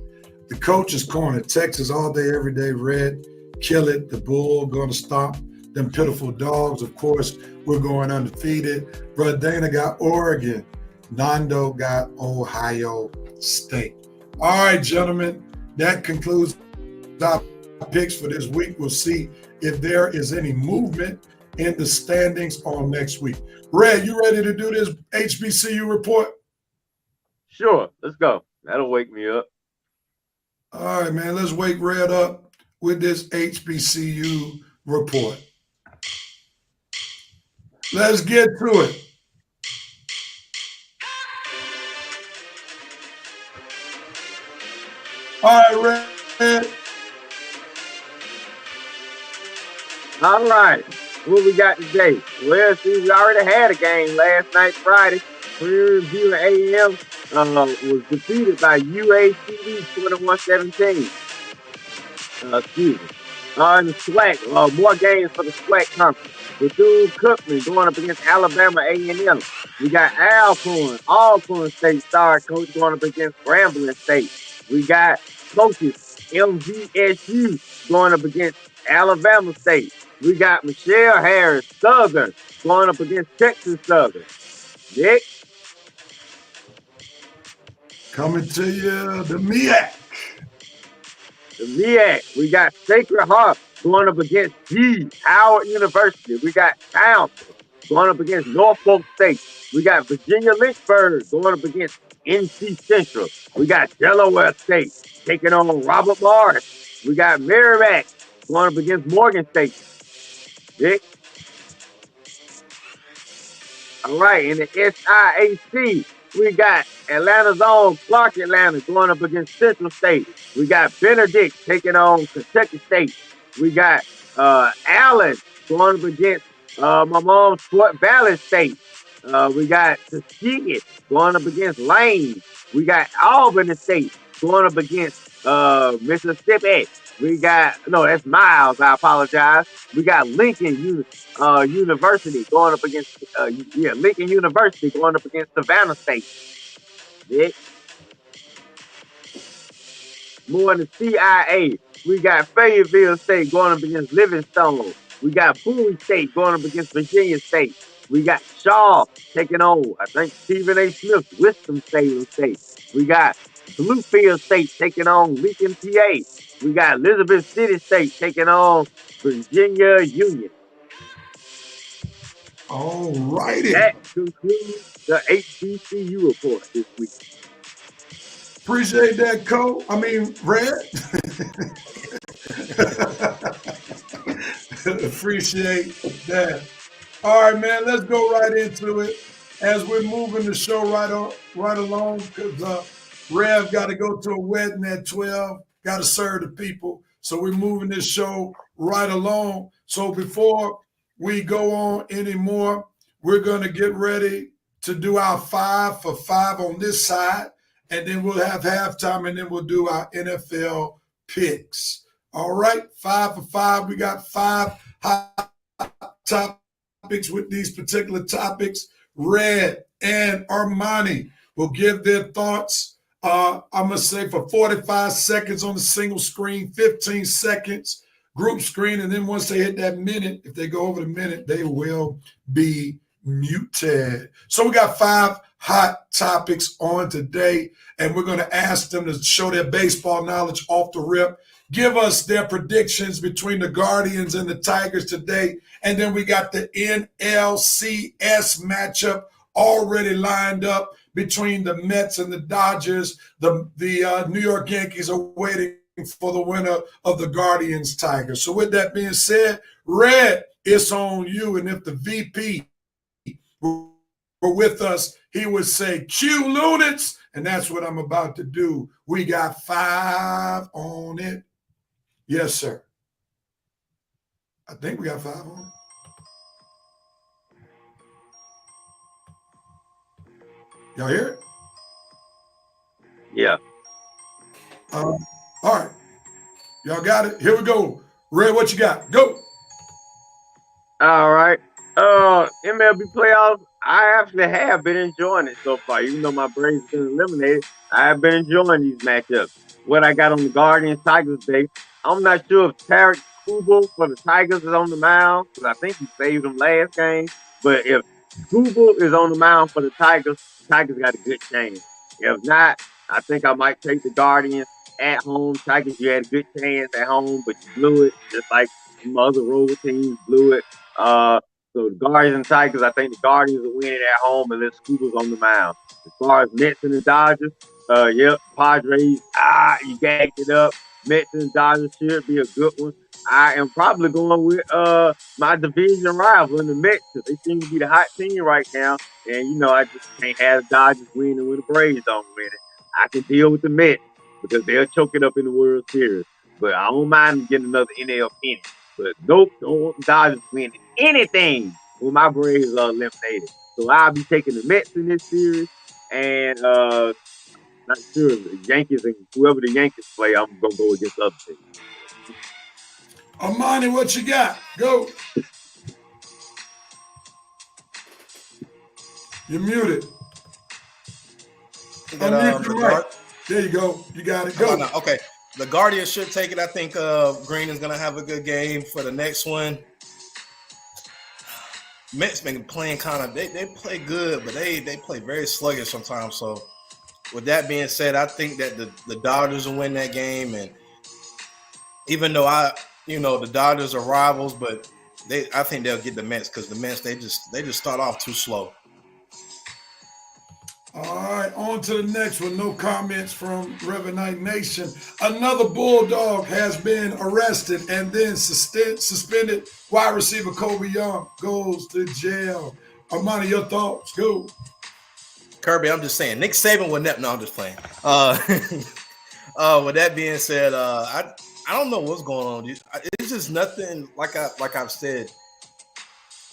B: The coach's corner. Texas all day, every day. Red, kill it. The Bull going to stomp them pitiful dogs. Of course, we're going undefeated. Brother Dana got Oregon. Nando got Ohio State. All right, gentlemen, that concludes our picks for this week. We'll see if there is any movement in the standings on next week. Red, you ready to do this HBCU report?
C: Sure, let's go. That'll wake me up.
B: All right, man, let's wake Red up with this HBCU report. Let's get to it. All right, Red.
C: All right. What we got today? Well, see, we already had a game last night, Friday. Prairie View A&M was defeated by UACD 21-17. Excuse me. In the SWAC, more games for the SWAC conference. Bethune-Cookman going up against Alabama A&M. We got Alcorn State star coach going up against Grambling State. We got coaches MVSU going up against Alabama State. We got Michelle Harris Southern going up against Texas Southern. Nick?
B: Coming to you, the MEAC.
C: The MEAC. We got Sacred Heart going up against Howard University. We got Townsend going up against Norfolk State. We got Virginia Lynchburg going up against NC Central. We got Delaware State taking on Robert Morris. We got Merrimack going up against Morgan State. Nick? All right, in the SIAC, we got Atlanta's own Clark Atlanta going up against Central State. We got Benedict taking on Kentucky State. We got Allen going up against my mom's Fort Valley State. We got Tuskegee going up against Lane. We got Albany State going up against Mississippi. We got no, that's Miles. I apologize. We got University going up against Lincoln University going up against Savannah State. Yeah. More in the CIA. We got Fayetteville State going up against Livingstone. We got Bowie State going up against Virginia State. We got Shaw taking on, I think, Stephen A. Smith, Winston-Salem State. We got Bluefield State taking on Lincoln, PA. We got Elizabeth City State taking on Virginia Union.
B: All righty.
C: That concludes the HBCU report this week.
B: Appreciate that, Red. Appreciate that. All right, man, let's go right into it as we're moving the show right along because Rev got to go to a wedding at 12, got to serve the people. So we're moving this show right along. So before we go on anymore, we're going to get ready to do our 5 for 5 on this side, and then we'll have halftime, and then we'll do our NFL picks. All right, 5 for 5. We got 5 hot topics with these particular topics. Red and Armani will give their thoughts. I'm going to say for 45 seconds on the single screen, 15 seconds group screen, and then once they hit that minute, if they go over the minute, they will be muted. So we got 5 hot topics on today, and we're going to ask them to show their baseball knowledge off the rip, give us their predictions between the Guardians and the Tigers today, and then we got the NLCS matchup already lined up between the Mets and the Dodgers. The New York Yankees are waiting for the winner of the Guardians Tigers. So with that being said, Red, it's on you. And if the VP were with us, he would say, cue Lunits. And that's what I'm about to do. We got 5 on it. Yes, sir. I think we got 5 on it. Y'all hear it?
C: Yeah.
B: All right. Y'all got it? Here we go. Red, what you got? Go.
C: All right. MLB playoffs, I actually have been enjoying it so far. Even though my Braves been eliminated, I have been enjoying these matchups. What I got on the Guardians Tigers day, I'm not sure if Tarek Skubal for the Tigers is on the mound, because I think he saved them last game. But if Skubal is on the mound for the Tigers got a good chance. If not, I think I might take the Guardians at home. Tigers, you had a good chance at home, but you blew it, just like some other road teams blew it. So the Guardians and Tigers, I think the Guardians will win it at home unless Scuba's on the mound. As far as Mets and the Dodgers, Padres, you gagged it up. Mets and Dodgers should be a good one. I am probably going with my division rival in the Mets because they seem to be the hot team right now. And, I just can't have the Dodgers winning when the Braves don't win it. I can deal with the Mets because they'll choke it up in the World Series. But I don't mind getting another NL pennant. But nope, don't want the Dodgers winning anything when my Braves are eliminated. So I'll be taking the Mets in this series. And not sure the Yankees and whoever the Yankees play, I'm going to go against the other teams.
B: Armani, what you got? Go. You're muted. There you go. You got it. Go.
E: Okay. The Guardians should take it. I think Green is going to have a good game for the next one. Mets been playing kind of – they play good, but they play very sluggish sometimes. So, with that being said, I think that the Dodgers will win that game. And even though the Dodgers are rivals, but I think they'll get the Mets because the Mets, they just start off too slow.
B: All right, on to the next one. No comments from Revenite Nation. Another Bulldog has been arrested and then suspended. Wide receiver Kobe Young goes to jail. Armani, your thoughts? Go.
E: Kirby, I'm just saying. Nick Saban would never. No, I'm just playing. With that being said, I don't know what's going on. It's just nothing. Like I've said,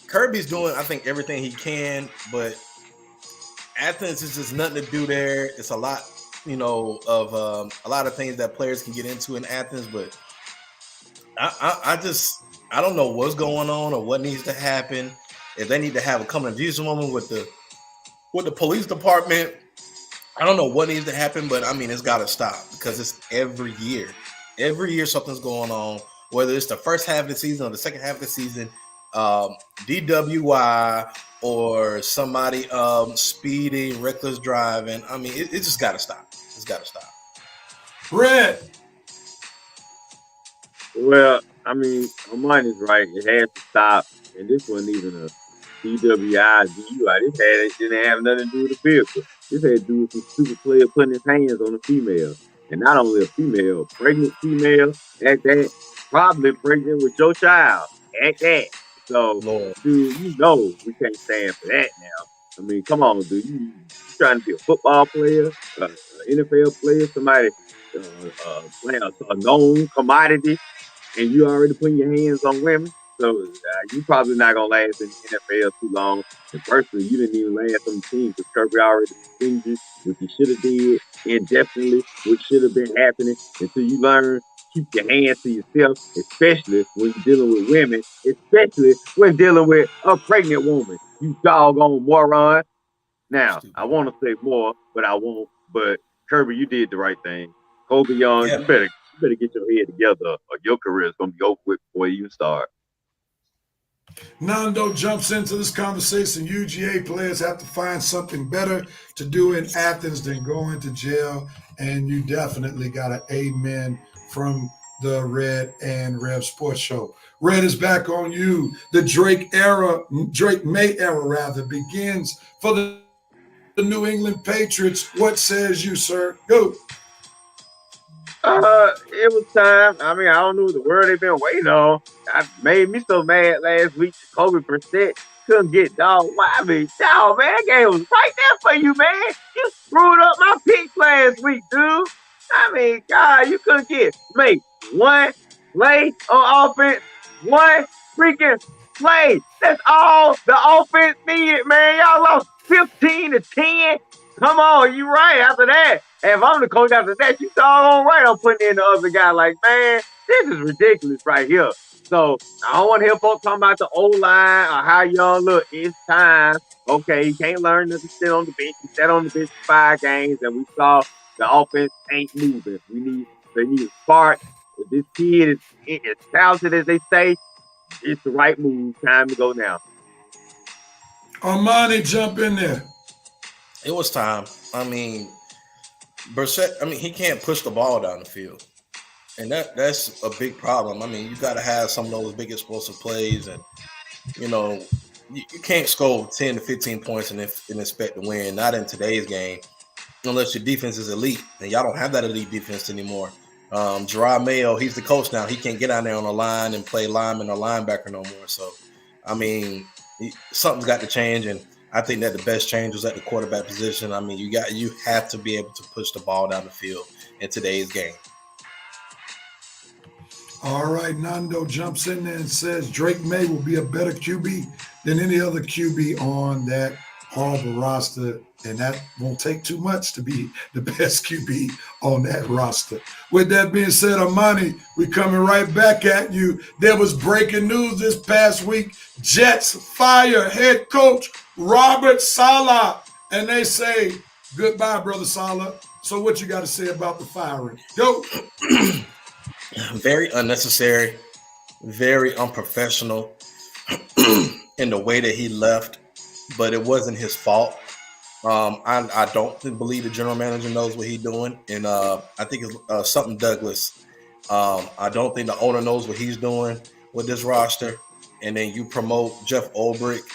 E: Kirby's doing, I think, everything he can, but Athens is just nothing to do there. It's a lot, of a lot of things that players can get into in Athens, but I don't know what's going on or what needs to happen. If they need to have a coming of Jesus moment with the police department, I don't know what needs to happen, but I mean it's got to stop because it's every year. Every year something's going on, whether it's the first half of the season or the second half of the season, DWI or somebody speeding, reckless driving. I mean, it just got to stop. It's got to stop.
B: Red.
C: Well, I mean, mine is right. It has to stop, and this wasn't even a DWI, DUI. This didn't have nothing to do with the vehicle. This had to do with some stupid player putting his hands on a female, and not only a female, a pregnant female at that, probably pregnant with your child at that. So,
E: Lord.
C: dude, you know we can't stand for that now. I mean, come on, dude. You trying to be a football player, an NFL player, somebody playing a known commodity, and you already putting your hands on women. So you probably not gonna last in the NFL too long. And personally, you didn't even last on the team because Kirby already suspended you, which you should have did indefinitely, which should have been happening until you learn keep your hands to yourself, especially when you're dealing with women, especially when dealing with a pregnant woman. You doggone moron. Now, I want to say more, but I won't. But Kirby, you did the right thing. Kobe Young, you better get your head together, or your career is gonna be over with before you start.
B: Nando jumps into this conversation. UGA players have to find something better to do in Athens than going to jail, and you definitely got an amen from the Red and Rev Sports Show. Red is back on you. The Drake May era begins for the New England Patriots. What says you, sir? Go.
C: It was time. I mean, I don't know the word they've been waiting on. I made me so mad last week. Kobe Brissett couldn't get dog. Why? I mean, dog, man, that game was right there for you, man. You screwed up my picks last week, dude. I mean, God, you couldn't make one play on offense, one freaking play. That's all the offense needed, man. Y'all lost 15-10. Come on, you right after that. And if I'm the coach after that, you doggone right I'm putting in the other guy. Like, man, this is ridiculous right here. So I don't want to hear folks talking about the O-line or how y'all look. It's time. Okay, he can't learn to sit on the bench. He sat on the bench for 5 games, and we saw the offense ain't moving. They need a spark. If this kid is as talented as they say, it's the right move. Time to go now.
B: Armani, jump in there.
E: It was time. I mean, Brissett, he can't push the ball down the field. And that's a big problem. I mean, you got to have some of those big explosive plays. And, you can't score 10 to 15 points and expect to win. Not in today's game, unless your defense is elite. And y'all don't have that elite defense anymore. Gerard Mayo, he's the coach now. He can't get out there on the line and play lineman or linebacker no more. So, I mean, something's got to change. And I think that the best change was at the quarterback position. I mean, you have to be able to push the ball down the field in today's game.
B: All right, Nando jumps in there and says Drake May will be a better QB than any other QB on that horrible roster, and that won't take too much to be the best QB on that roster. With that being said, Armani, we're coming right back at you. There was breaking news this past week. Jets fire head coach Robert Saleh, and they say goodbye, Brother Saleh. So what you got to say about the firing? Go.
E: Very unnecessary, very unprofessional in the way that he left, but it wasn't his fault. I don't believe the general manager knows what he's doing, and I think it's something Douglas. I don't think the owner knows what he's doing with this roster, and then you promote Jeff Ulbrich,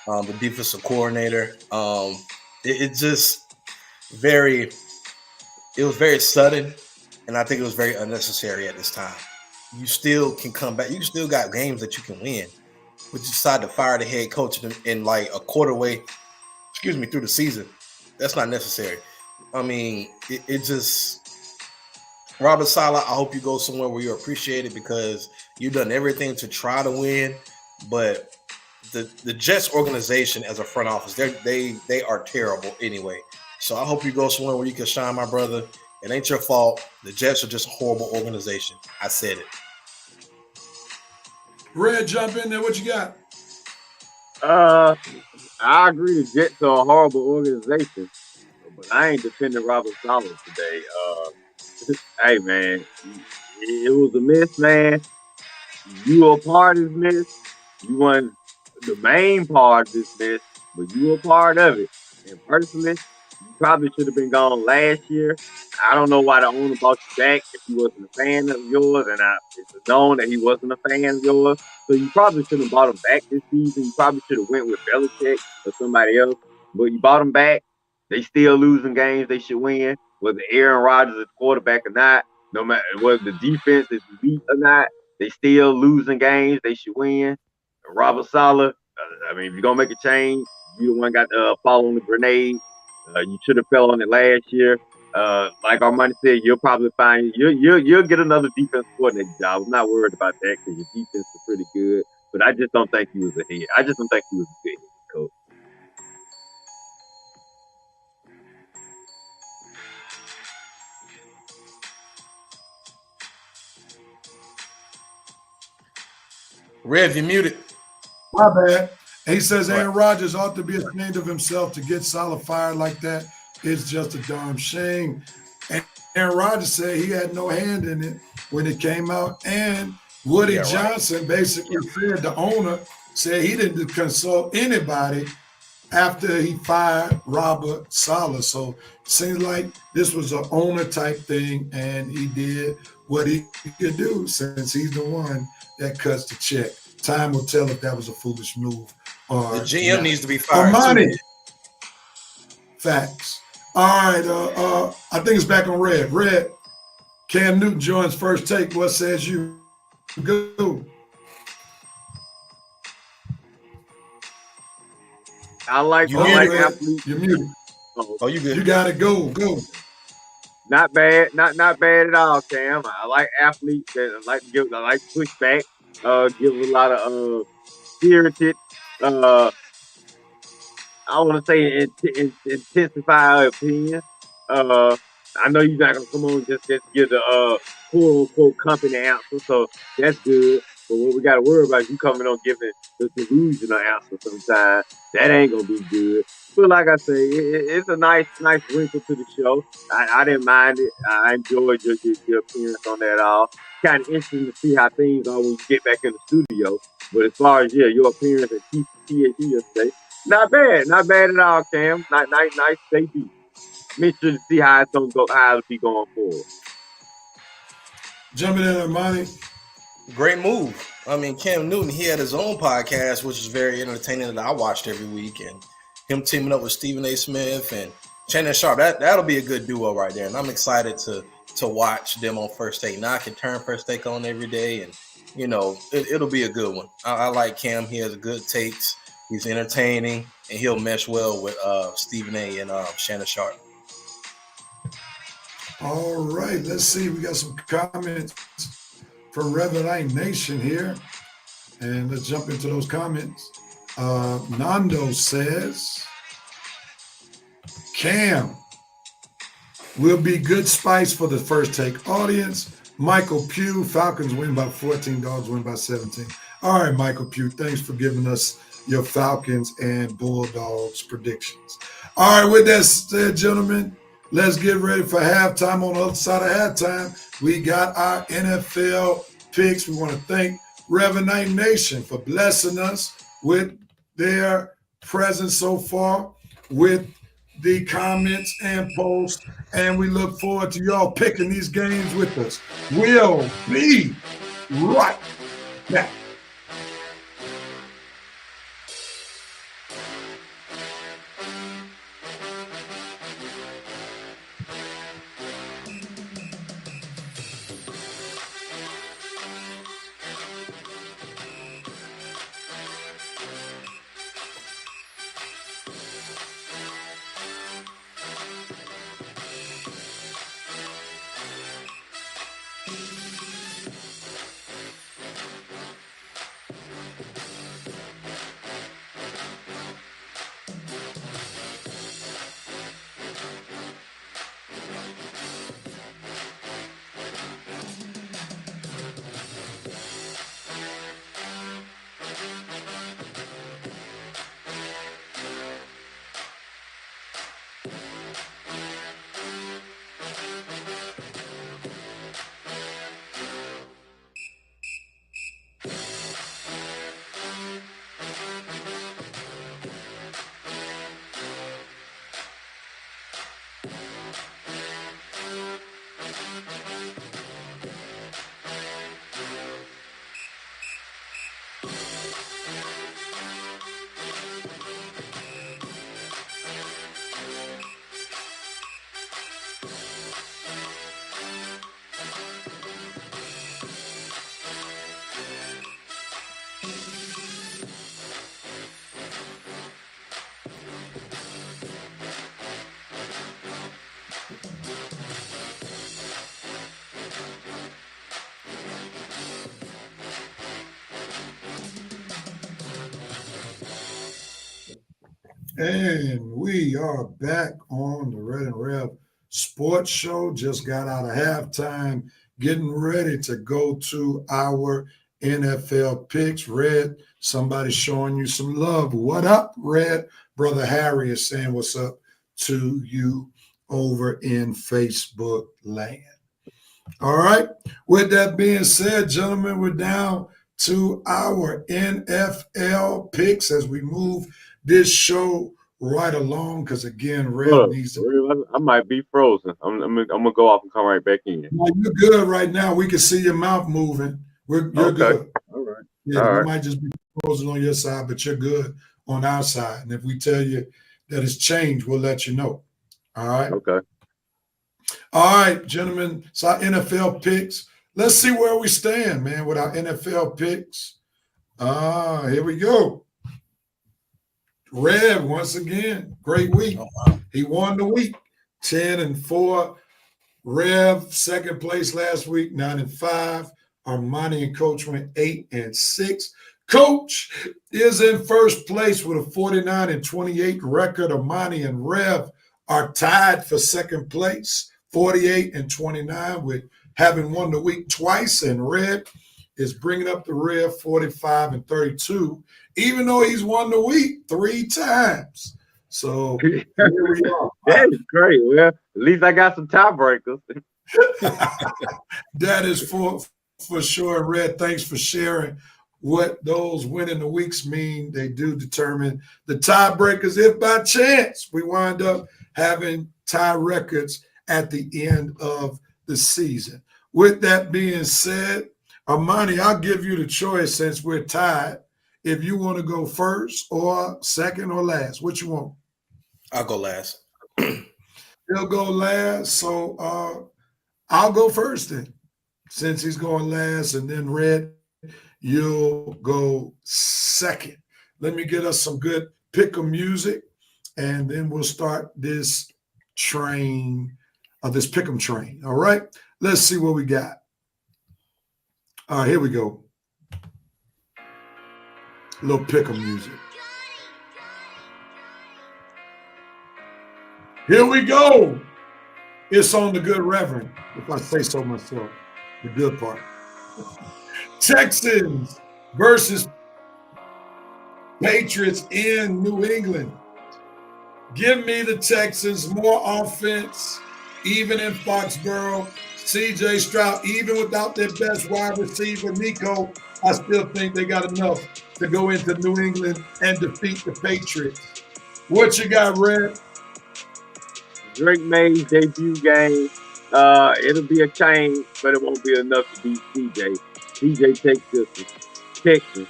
E: the defensive coordinator. It was very sudden. And I think it was very unnecessary at this time. You still can come back. You still got games that you can win. But you decide to fire the head coach in like a quarter way, through the season. That's not necessary. I mean, it just – Robert Saleh, I hope you go somewhere where you're appreciated because you've done everything to try to win. But the Jets organization as a front office, they are terrible anyway. So I hope you go somewhere where you can shine, my brother. It ain't your fault. The Jets are just a horrible organization. I said it.
B: Red, jump in there. What you got?
C: I agree. The Jets are a horrible organization, but I ain't defending Robert Sala today. Hey man, it was a miss, man. You were a part of this miss. You won the main part of this miss, but you were a part of it. And personally, you probably should have been gone last year. I don't know why the owner brought you back if he wasn't a fan of yours, and it's known that he wasn't a fan of yours. So you probably shouldn't have brought him back this season. You probably should have went with Belichick or somebody else. But you brought him back. They still losing games they should win, whether Aaron Rodgers is quarterback or not. No matter whether the defense is elite or not, they still losing games they should win. Robert Sala, I mean, if you're gonna make a change, you the one got to fall on the grenade. You should have fell on it last year. Like Armani said, you'll probably find you'll get another defense coordinator job. I'm not worried about that because your defense is pretty good. But I just don't think he was a head. I just don't think he was a good head coach.
E: Rev, you muted.
B: My bad. He says Aaron Rodgers ought to be ashamed of himself to get Salah fired like that. It's just a darn shame. And Aaron Rodgers said he had no hand in it when it came out. And Woody Johnson basically said, the owner said he didn't consult anybody after he fired Robert Saleh. So it seems like this was an owner type thing, and he did what he could do since he's the one that cuts the check. Time will tell if that was a foolish move. Or
E: the GM needs to be fired.
B: Money. Facts. All right. I think it's back on Red. Red, Cam Newton joins First Take. What says you? Go.
C: I like athletes.
B: You're muted.
E: Oh, you good?
B: You got to go.
C: Not bad. Not bad at all, Cam. I like athletes that I like to push back. Give a lot of spirited. I want to say intensify our opinion. I know you're not gonna come on just give the quote unquote company answer, so that's good. But what we got to worry about is you coming on giving the delusional answer sometimes. That ain't gonna be good. But like I say, it's a nice wrinkle to the show. I didn't mind it. I enjoyed your appearance on that all. Kind of interesting to see how things are when you get back in the studio. But as far as your appearance at THU yesterday, not bad at all, Cam. Nice debut. I'm interested to see how it'll be going forward.
B: Jumping in, Armani.
E: Great move. I mean, Cam Newton, he had his own podcast, which is very entertaining that I watched every week, and him teaming up with Stephen A. Smith and Shannon Sharp, that'll be a good duo right there. And I'm excited to watch them on First Take. Now I can turn First Take on every day, and it'll be a good one. I like Cam. He has good takes. He's entertaining, and he'll mesh well with Stephen A. and Shannon Sharp.
B: All right, let's see. We got some comments from Reverend Nation here, and let's jump into those comments. Nando says, Cam will be good spice for the First Take audience. Michael Pugh, Falcons win by 14, Dogs win by 17. All right, Michael Pugh, thanks for giving us your Falcons and Bulldogs predictions. All right, with that said, gentlemen, let's get ready for halftime. On the other side of halftime, we got our NFL picks. We want to thank Reverend Nation for blessing us with their presence so far, with the comments and posts, and we look forward to y'all picking these games with us. We'll be right back. And we are back on the Red and Rev Sports Show. Just got out of halftime, getting ready to go to our NFL picks. Red, somebody showing you some love. What up, Red? Brother Harry is saying what's up to you over in Facebook land. All right. With that being said, gentlemen, we're down to our NFL picks as we move this show right along. Because again, Red needs to.
C: I might be frozen. I'm gonna go off and come right back in.
B: Well, you're good right now. We can see your mouth moving. You're good.
C: All right.
B: Yeah,
C: All
B: we
C: right.
B: might just be frozen on your side, but you're good on our side. And if we tell you that it's changed, we'll let you know. All right.
C: Okay.
B: All right, gentlemen. So our NFL picks. Let's see where we stand, man, with our NFL picks. Here we go. Red, once again, great week.
E: Oh, wow.
B: He won the week, 10-4. Rev, second place last week, 9-5. Armani and Coach went 8-6. Coach is in first place with a 49-28 record. Armani and Rev are tied for second place, 48-29, with having won the week twice. And Red is bringing up the rear, 45-32, even though he's won the week 3 times. So here we are.
C: That is great. Well, at least I got some tiebreakers.
B: That is for sure. Red, thanks for sharing what those winning the weeks mean. They do determine the tiebreakers. If by chance we wind up having tie records at the end of the season. With that being said, Armani, I'll give you the choice since we're tied. If you want to go first or second or last, what you want?
E: I'll go last.
B: He'll go last, so I'll go first then, since he's going last, and then Red, you'll go second. Let me get us some good pick'em music, and then we'll start this train, this pick'em train. All right, let's see what we got. All right, here we go. A little pick'em music. Here we go. It's on the good Reverend, if I say so myself, the good part. Texans versus Patriots in New England. Give me the Texans, more offense, even in Foxborough. CJ Stroud, even without their best wide receiver, Nico, I still think they got enough to go into New England and defeat the Patriots. What you got, Red?
C: Drake May's debut game. It'll be a change, but it won't be enough to beat CJ. CJ takes this one. Texas.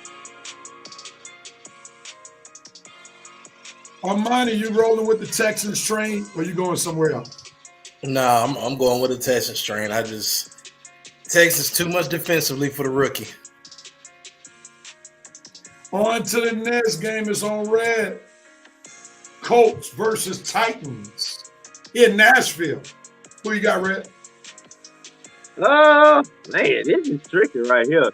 B: Armani, you rolling with the Texans train or you going somewhere else?
E: Nah, I'm going with the Texans train. Texas too much defensively for the rookie.
B: On to the next game is on Red. Colts versus Titans in Nashville. Who you got, Red?
C: Man, this is tricky right here.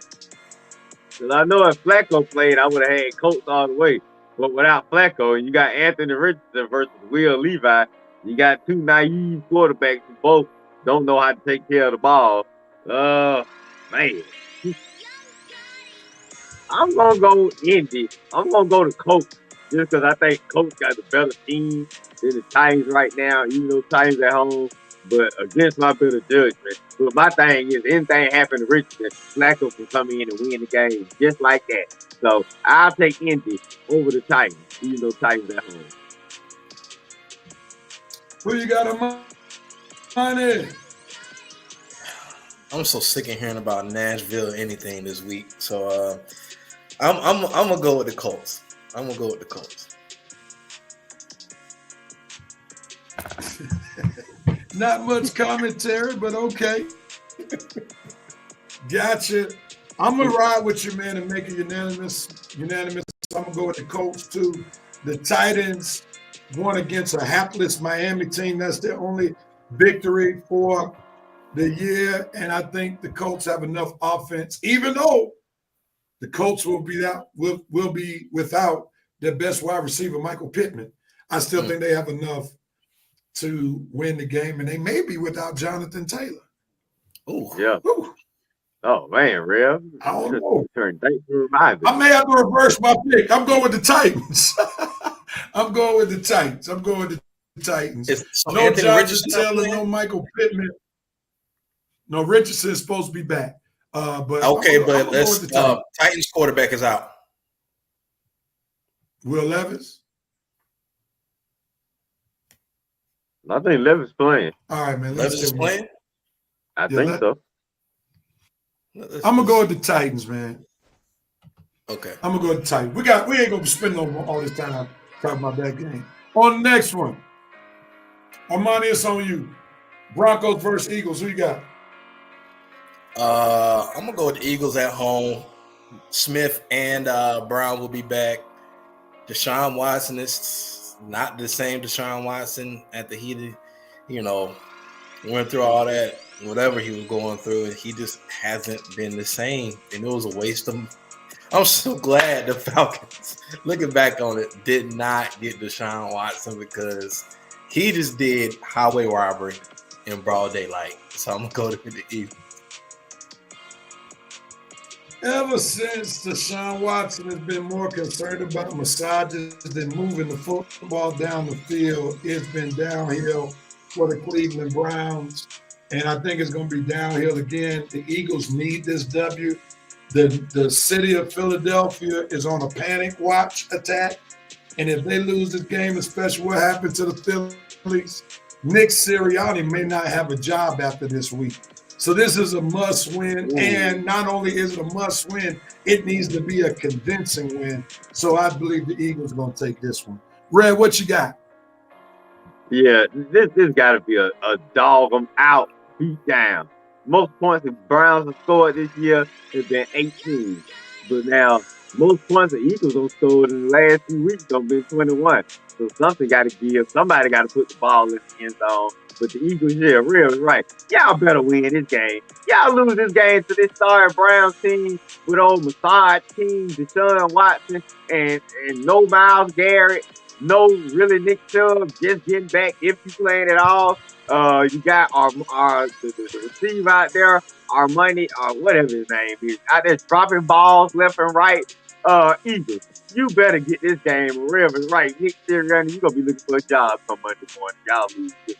C: Because I know if Flacco played, I would have had Colts all the way. But without Flacco, and you got Anthony Richardson versus Will Levis, you got two naive quarterbacks who both don't know how to take care of the ball. Man. I'm going to go Indy. I'm going to go to Colts just because I think Colts got the better team than the Titans right now, even though Titans at home, but against my better judgment. But my thing is, anything happen to Richardson, Flacco can come in and win the game just like that. So I'll take Indy over the Titans, even though Titans at home.
B: Who you got, Armani?
E: I'm so sick of hearing about Nashville anything this week. So I'm gonna go with the Colts.
B: Not much commentary, but okay. Gotcha. I'm gonna ride with you, man, and make it unanimous. I'm gonna go with the Colts too. The Titans won against a hapless Miami team. That's their only victory for the year, and I think the Colts have enough offense, even though the Colts will be without their best wide receiver, Michael Pittman. I still think they have enough to win the game, and they may be without Jonathan Taylor.
E: Ooh.
C: Yeah.
B: Ooh.
C: Oh man, Rev.
B: I don't know.
C: I
B: may have to reverse my pick. I'm going with the Titans. I'm going with the Titans. No
E: Anthony
B: Jonathan
E: Richardson
B: Taylor, no Michael Pittman. No, Richardson is supposed to be back. But
E: okay,
B: but let's
E: Titans quarterback is out.
B: Will Levis.
C: I think Levis playing.
B: All right, man.
E: Levis is playing?
C: I think so.
B: I'm gonna go with the Titans, man.
E: Okay.
B: I'm gonna go with the Titans. We ain't gonna spend all this time talking about that game. On the next one, Armani, it's on you. Broncos versus Eagles. Who you got?
E: I'm gonna go with the Eagles at home. Smith and Brown will be back. Deshaun Watson is not the same Deshaun Watson at the heat of, went through all that, whatever he was going through, and he just hasn't been the same. And it was a waste of. I'm so glad the Falcons, looking back on it, did not get Deshaun Watson because he just did highway robbery in broad daylight. So I'm gonna go to the Eagles.
B: Ever since Deshaun Watson has been more concerned about massages than moving the football down the field, it's been downhill for the Cleveland Browns. And I think it's going to be downhill again. The Eagles need this W. The city of Philadelphia is on a panic watch attack. And if they lose this game, especially what happened to the Phillies, Nick Sirianni may not have a job after this week. So this is a must win. And not only is it a must win, it needs to be a convincing win. So I believe the Eagles are going to take this one. Red, what you got?
C: Yeah, this got to be a dog 'em out, beat down. Most points the Browns have scored this year has been 18. But now, most points the Eagles have scored in the last few weeks have been 21. So something got to give. Somebody got to put the ball in the end zone. But the Eagles, Real is right. Y'all better win this game. Y'all lose this game to this sorry Browns team with old massage team, Deshaun Watson, and no Myles Garrett, no really Nick Chubb just getting back if he's playing at all. You got the receiver out there, our money, whatever his name is, out there dropping balls left and right. Eagles, you better get this game. Real is right. Nick Sirianni, you're going to be looking for a job come Monday morning. Y'all lose this.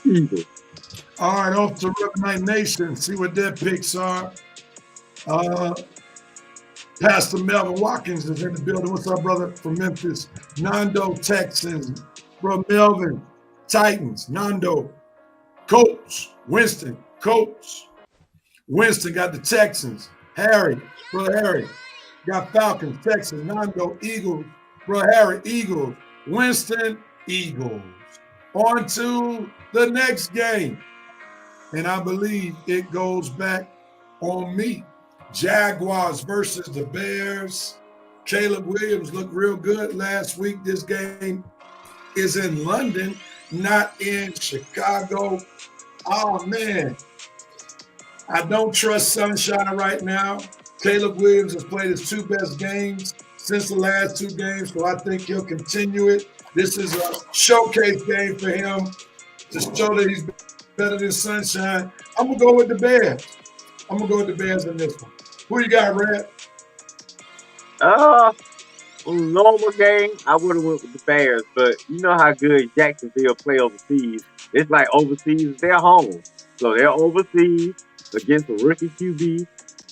C: Eagles.
B: All right, off to Rip Night Nation. See what their picks are. Pastor Melvin Watkins is in the building. What's up, brother? From Memphis. Nando, Texans. Bro, Melvin, Titans. Nando, Colts. Winston, Colts. Winston got the Texans. Harry, Brother Harry, got Falcons, Texans. Nando, Eagles. Brother Harry, Eagles. Winston, Eagles. On to the next game. And I believe it goes back on me. Jaguars versus the Bears. Caleb Williams looked real good last week. This game is in London, not in Chicago. Oh, man. I don't trust Sunshine right now. Caleb Williams has played his two best games since the last two games, so I think he'll continue it. This is a showcase game for him to show that he's better than Sunshine. I'm going to go with the Bears. I'm going to go with the Bears in this one. Who you got, Red?
C: Normal game, I would have went with the Bears, but you know how good Jacksonville play overseas. It's like overseas, they're home. So they're overseas against a rookie QB.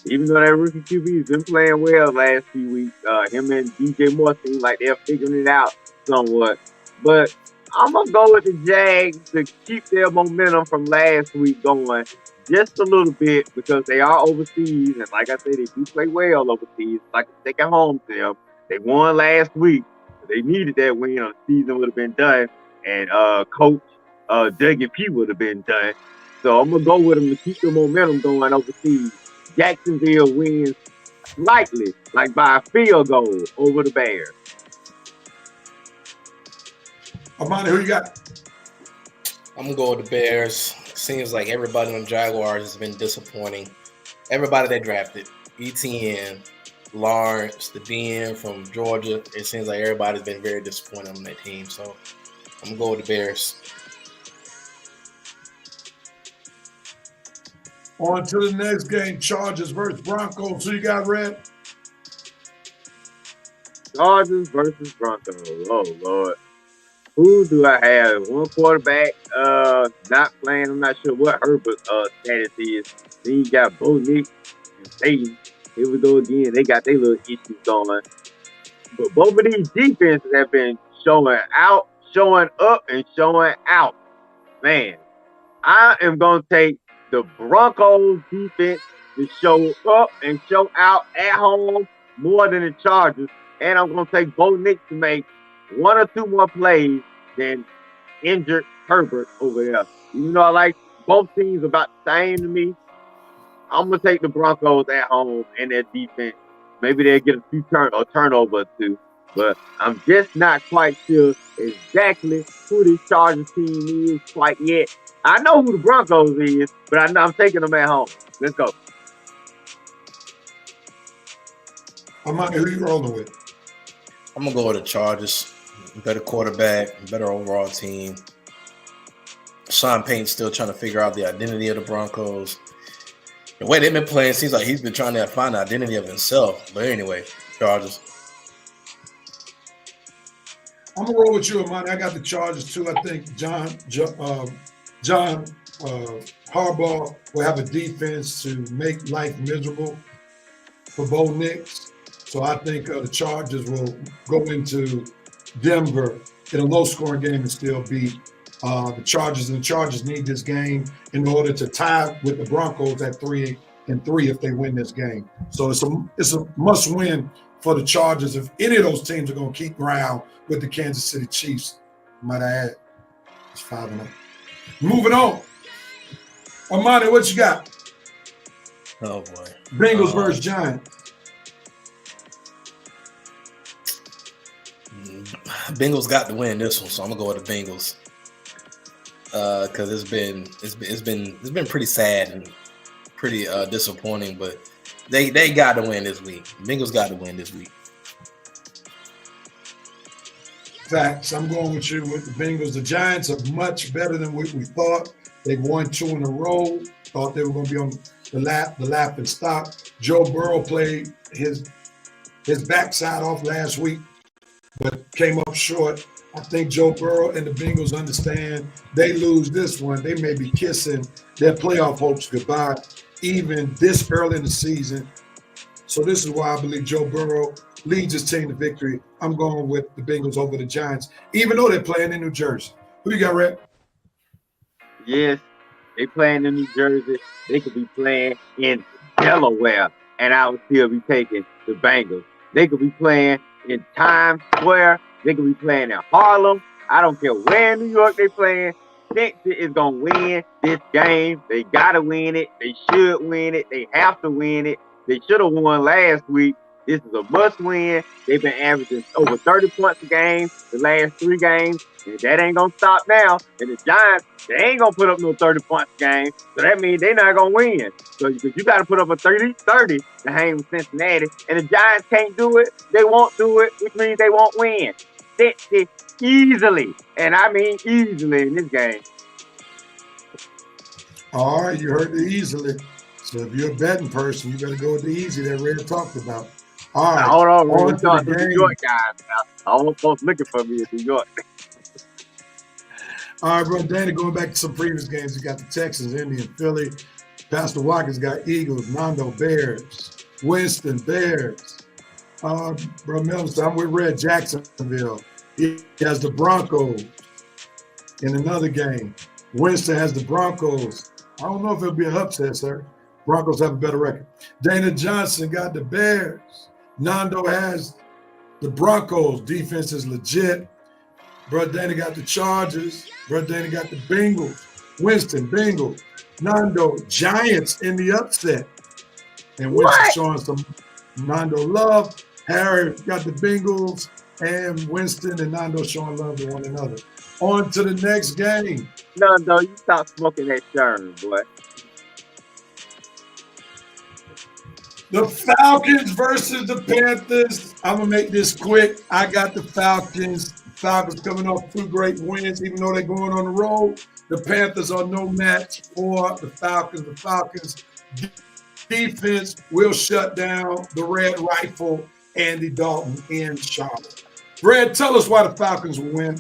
C: Even though that rookie QB has been playing well last few weeks, him and DJ Moore seem like they're figuring it out somewhat. But I'm going to go with the Jags to keep their momentum from last week going just a little bit because they are overseas. And like I said, they do play well overseas. Like a second home to them. They won last week. They needed that win or the season would have been done. And Coach Dougie P would have been done. So I'm going to go with them to keep the momentum going overseas. Jacksonville wins slightly, like by a field goal over the Bears.
B: Armani, who you got?
E: I'm going to go with the Bears. Seems like everybody on the Jaguars has been disappointing. Everybody they drafted, ETN, Lawrence, the DN from Georgia. It seems like everybody's been very disappointed on that team. So I'm going to go with the Bears.
B: On to the next game, Chargers versus Broncos. Who you got, Red?
C: Chargers versus Broncos. Oh, Lord. Who do I have? One quarterback not playing. I'm not sure what Herbert's status is. Then you got Bo Nick and Peyton. Here we go again. They got their little issues going. But both of these defenses have been showing out, showing up, and showing out. Man, I am going to take the Broncos defense to show up and show out at home more than the Chargers. And I'm going to take Bo Nick to make one or two more plays than injured Herbert over there. Even though I like both teams about the same to me, I'm going to take the Broncos at home and their defense. Maybe they'll get a few turnovers too. But I'm just not quite sure exactly who this Chargers team is quite yet. I know who the Broncos is, but I'm taking them at home. Let's go.
B: Who you rolling with?
E: I'm going to go with the Chargers. Better quarterback, better overall team. Sean Payton's still trying to figure out the identity of the Broncos. The way they've been playing seems like he's been trying to find the identity of himself. But anyway, Chargers.
B: I'm going to roll with you, Amani. I got the Chargers, too. I think John Harbaugh will have a defense to make life miserable for Bo Nix. So I think the Chargers will go into Denver in a low-scoring game and still beat the Chargers. And the Chargers need this game in order to tie with the Broncos at 3-3 if they win this game. So it's a must-win for the Chargers if any of those teams are going to keep ground with the Kansas City Chiefs. Might I add, it's 5-0. Moving on. Amani, what you got?
E: Oh, boy.
B: Bengals versus Giants.
E: Bengals got to win this one, so I'm gonna go with the Bengals. Because it's been pretty sad and pretty disappointing, but they got to win this week. Bengals got to win this week.
B: Facts. I'm going with you with the Bengals. The Giants are much better than what we thought. They've won 2 in a row. Thought they were going to be on the laughing stock. Joe Burrow played his backside off last week, but came up short. I think Joe Burrow and the Bengals understand they lose this one, they may be kissing their playoff hopes goodbye, even this early in the season. So this is why I believe Joe Burrow leads his team to victory. I'm going with the Bengals over the Giants, even though they're playing in New Jersey. Who you got, Red?
C: Yes, they playing in New Jersey. They could be playing in Delaware, and I would still be taking the Bengals. They could be playing in Times Square. They could be playing in Harlem. I don't care where in New York they playing. Texas is going to win this game. They got to win it. They should win it. They have to win it. They should have won last week. This is a must win. They've been averaging over 30 points a game the last 3 games. And that ain't going to stop now. And the Giants, they ain't going to put up no 30 points a game. So that means they're not going to win. So you got to put up a 30 to hang with Cincinnati. And the Giants can't do it. They won't do it, which means they won't win. Easily. And I mean easily in this game.
B: All right, you heard the easily. So if you're a betting person, you better go with the easy that Red talked about. All right.
C: Now, hold on,
B: on
C: we're
B: to
C: talking
B: the
C: to New
B: game.
C: York guys now. I want folks looking for me in New York.
B: All right, bro. Danny, going back to some previous games, you got the Texans, Indy, and Philly. Pastor Watkins got Eagles, Nando Bears, Winston Bears. Bro, Mills, I'm with Red Jacksonville. He has the Broncos in another game. Winston has the Broncos. I don't know if it'll be an upset, sir. Broncos have a better record. Dana Johnson got the Bears. Nando has the Broncos. Defense is legit. Bro, Danny got the Chargers. Bro, Danny got the Bengals. Winston, Bengals. Nando, Giants in the upset. And Winston showing some Nando love. Harry got the Bengals. And Winston and Nando showing love to one another. On to the next game.
C: No, you stop smoking that Sherm, boy.
B: The Falcons versus the Panthers. I'm going to make this quick. I got the Falcons. Falcons coming off 2 great wins, even though they're going on the road. The Panthers are no match for the Falcons. The Falcons defense will shut down the Red Rifle, Andy Dalton in Charlotte. Red, tell us why the Falcons will win.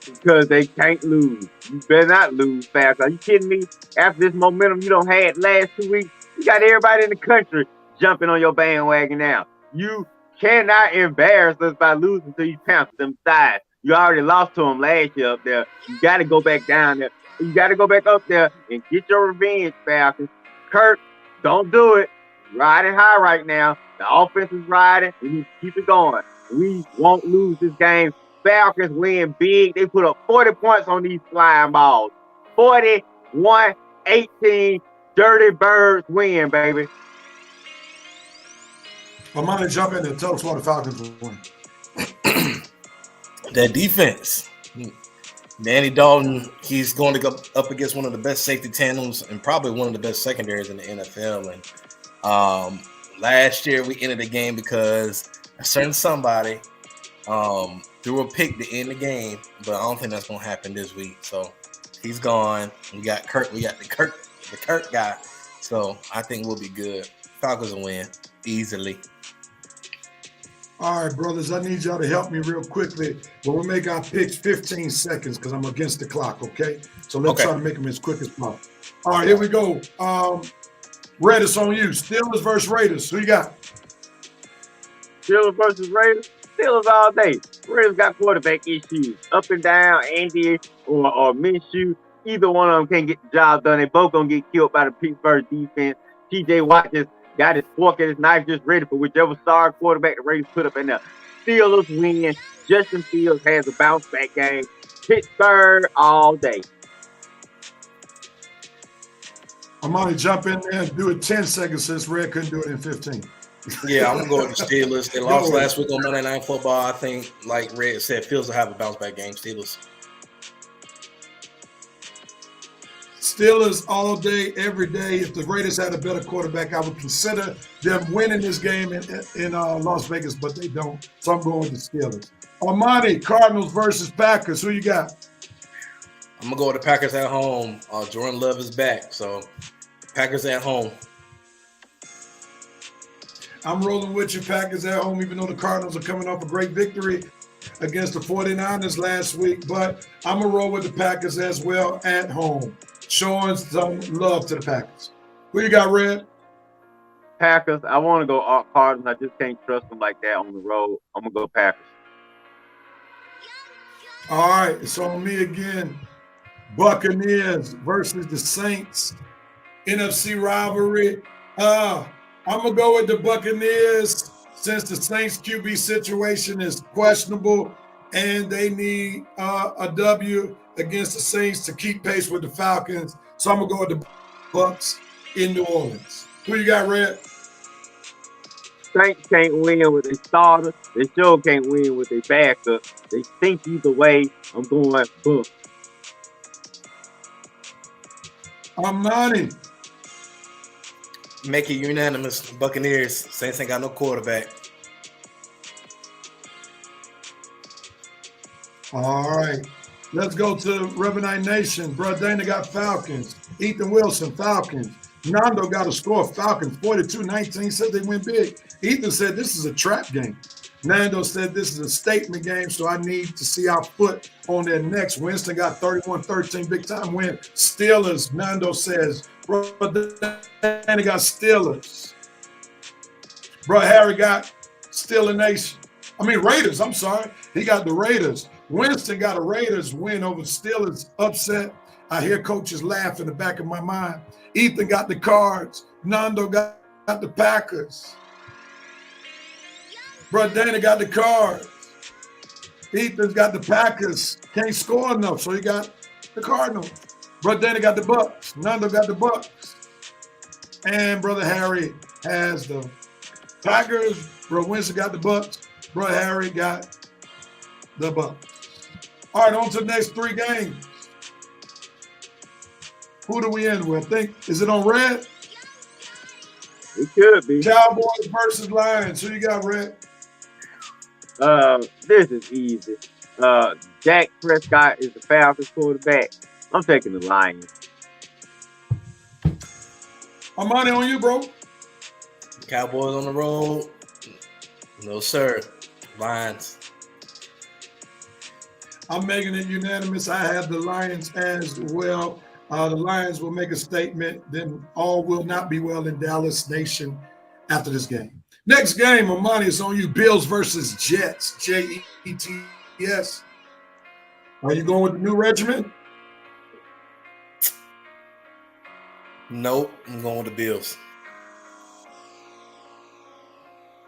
C: Because they can't lose. You better not lose fast. Are you kidding me? After this momentum you don't had last 2 weeks, you got everybody in the country jumping on your bandwagon now. You cannot embarrass us by losing to you Panthers them sides. You already lost to them last year up there. You got to go back down there. You got to go back up there and get your revenge, Falcons. Kirk, don't do it. Riding high right now. The offense is riding. We need to keep it going. We won't lose this game. Falcons win big. They put up 40 points on these flying balls. 41-18. Dirty Birds win, baby.
B: I'm going to jump in and tell us why the Falcons will win.
E: That defense. Andy Dalton, he's going to go up against one of the best safety tandems and probably one of the best secondaries in the NFL. And last year we ended the game because a certain somebody threw a pick to end the game, but I don't think that's going to happen this week. So he's gone. We got Kirk. We got the Kirk guy. So I think we'll be good. Falcons will win easily.
B: All right, brothers, I need y'all to help me real quickly. When we make our picks, 15 seconds because I'm against the clock, okay? So let's try to make them as quick as possible. All right, here we go. Red, it's on you. Steelers versus Raiders. Who you got?
C: Steelers versus Raiders. Steelers all day. Raiders got quarterback issues. Up and down, Andy or Minshew. Either one of them can't get the job done. They both going to get killed by the Pittsburgh defense. TJ Watt just got his fork and his knife just ready for whichever star quarterback the Raiders put up in there. Steelers win. Justin Fields has a bounce back game. Pittsburgh all day.
B: I'm going to jump in there and do it 10 seconds since Red couldn't do it in 15.
E: Yeah, I'm going to go with the Steelers. They lost last week on Monday Night Football. I think, like Red said, Fields will have a bounce back game. Steelers.
B: Steelers all day, every day. If the Raiders had a better quarterback, I would consider them winning this game in Las Vegas, but they don't. So I'm going with the Steelers. Armani, Cardinals versus Packers. Who you got?
E: I'm going to go with the Packers at home. Jordan Love is back, so Packers at home.
B: I'm rolling with you, Packers at home, even though the Cardinals are coming off a great victory against the 49ers last week. But I'm going to roll with the Packers as well at home. Showing some love to the Packers. Who you got, Red?
C: Packers. I want to go Cardinals. I just can't trust them like that on the road. I'm going to go Packers.
B: All right, it's on me again. Buccaneers versus the Saints. NFC rivalry. I'm going to go with the Buccaneers since the Saints QB situation is questionable and they need a W against the Saints to keep pace with the Falcons. So I'm going to go with the Bucs in New Orleans. Who you got, Red?
C: Saints can't win with a starter. They sure can't win with a backup. They think either way. I'm going Bucs.
B: Armani.
E: Make it unanimous. Buccaneers. Saints ain't got no quarterback.
B: All right. Let's go to Revenite Nation. Bro Dana got Falcons. Ethan Wilson, Falcons. Nando got a score. Falcons 42-19. Said they win big. Ethan said this is a trap game. Nando said this is a statement game, so I need to see our foot on their necks. Winston got 31-13, big time win. Steelers, Nando says. Bro Dana got Steelers. Bro Harry got Steeler Nation. Raiders, I'm sorry. He got the Raiders. Winston got a Raiders win over Steelers upset. I hear coaches laugh in the back of my mind. Ethan got the Cards. Nando got the Packers. Bro Dana got the Cards. Ethan's got the Packers. Can't score enough, so he got the Cardinals. Bro Dana got the Bucs. Nando got the Bucs. And Brother Harry has the Packers. Bro Winston got the Bucs. Bro Harry got the Bucs. All right, on to the next 3 games. Who do we end with? Is it on Red?
C: It could be.
B: Cowboys versus Lions. Who you got, Red?
C: This is easy. Dak Prescott is the Falcons quarterback. I'm taking the Lions.
B: I'm money on you, bro.
E: Cowboys on the road. No, sir. Lions.
B: I'm making it unanimous. I have the Lions as well. The Lions will make a statement. Then all will not be well in Dallas Nation after this game. Next game, Amani, is on you. Bills versus Jets. Jets. Are you going with the new regiment?
E: Nope. I'm going with the Bills.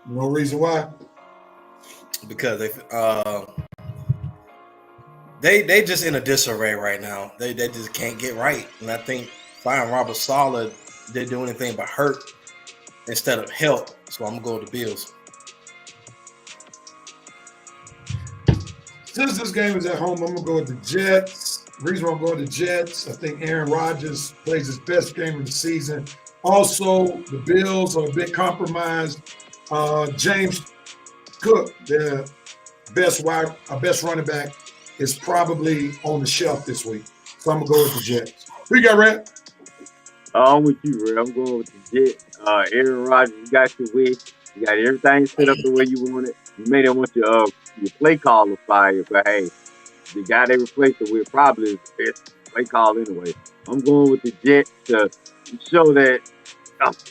B: No reason why.
E: Because they just in a disarray right now. They just can't get right. And I think firing Robert Saleh didn't do anything but hurt instead of help. So I'm going to go with the Bills.
B: Since this game is at home, I'm going to go with the Jets. The reason why I'm going with the Jets, I think Aaron Rodgers plays his best game of the season. Also, the Bills are a bit compromised. James Cook, their best running back, is probably on the shelf this week. So I'm going to go with the Jets. Who you got, Red?
C: I'm with you, Red. I'm going with the Jets. Aaron Rodgers, you got your wish. You got everything set up the way you want it. You may not want your play caller fired, but hey, the guy they replaced it with probably is the best play call anyway. I'm going with the Jets to show that,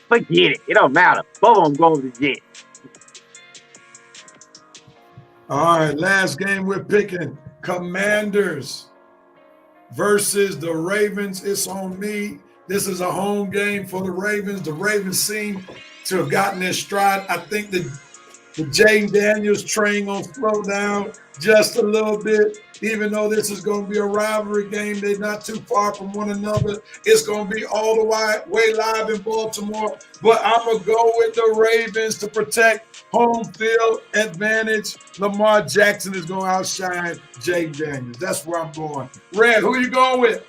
C: forget it. It don't matter. Both of them going with the Jets.
B: All right, last game we're picking. Commanders versus the Ravens. It's on me. This is a home game for the Ravens. The Ravens seem to have gotten their stride. I think the Jaden Daniels train going to slow down just a little bit. Even though this is going to be a rivalry game, they're not too far from one another. It's going to be all the way live in Baltimore. But I'm going to go with the Ravens to protect home field advantage. Lamar Jackson is going to outshine Jaden Daniels. That's where I'm going. Red, who you going with?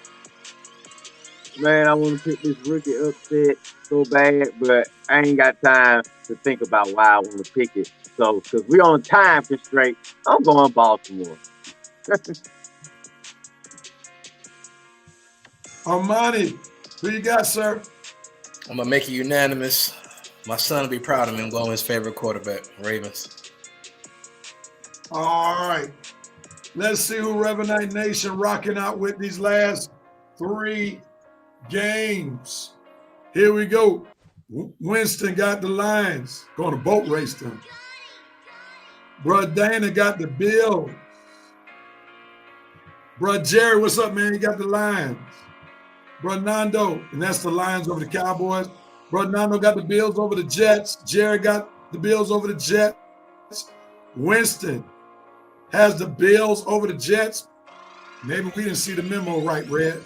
C: Man, I want to pick this rookie upset so bad, but I ain't got time to think about why I want to pick it. So, because we're on time constraint, I'm going Baltimore.
B: Armani, who you got, sir?
E: I'm going to make it unanimous. My son will be proud of me. I'm going with his favorite quarterback, Ravens.
B: All right. Let's see who Revenite Nation rocking out with these last 3 games. Here we go. Winston got the Lions. Going to boat race them. Bruh Dana got the Bills. Bruh Jerry, what's up, man? You got the Lions. Bruh Nando, and that's the Lions over the Cowboys. Bruh Nando got the Bills over the Jets. Jerry got the Bills over the Jets. Winston has the Bills over the Jets. Maybe we didn't see the memo right, Red.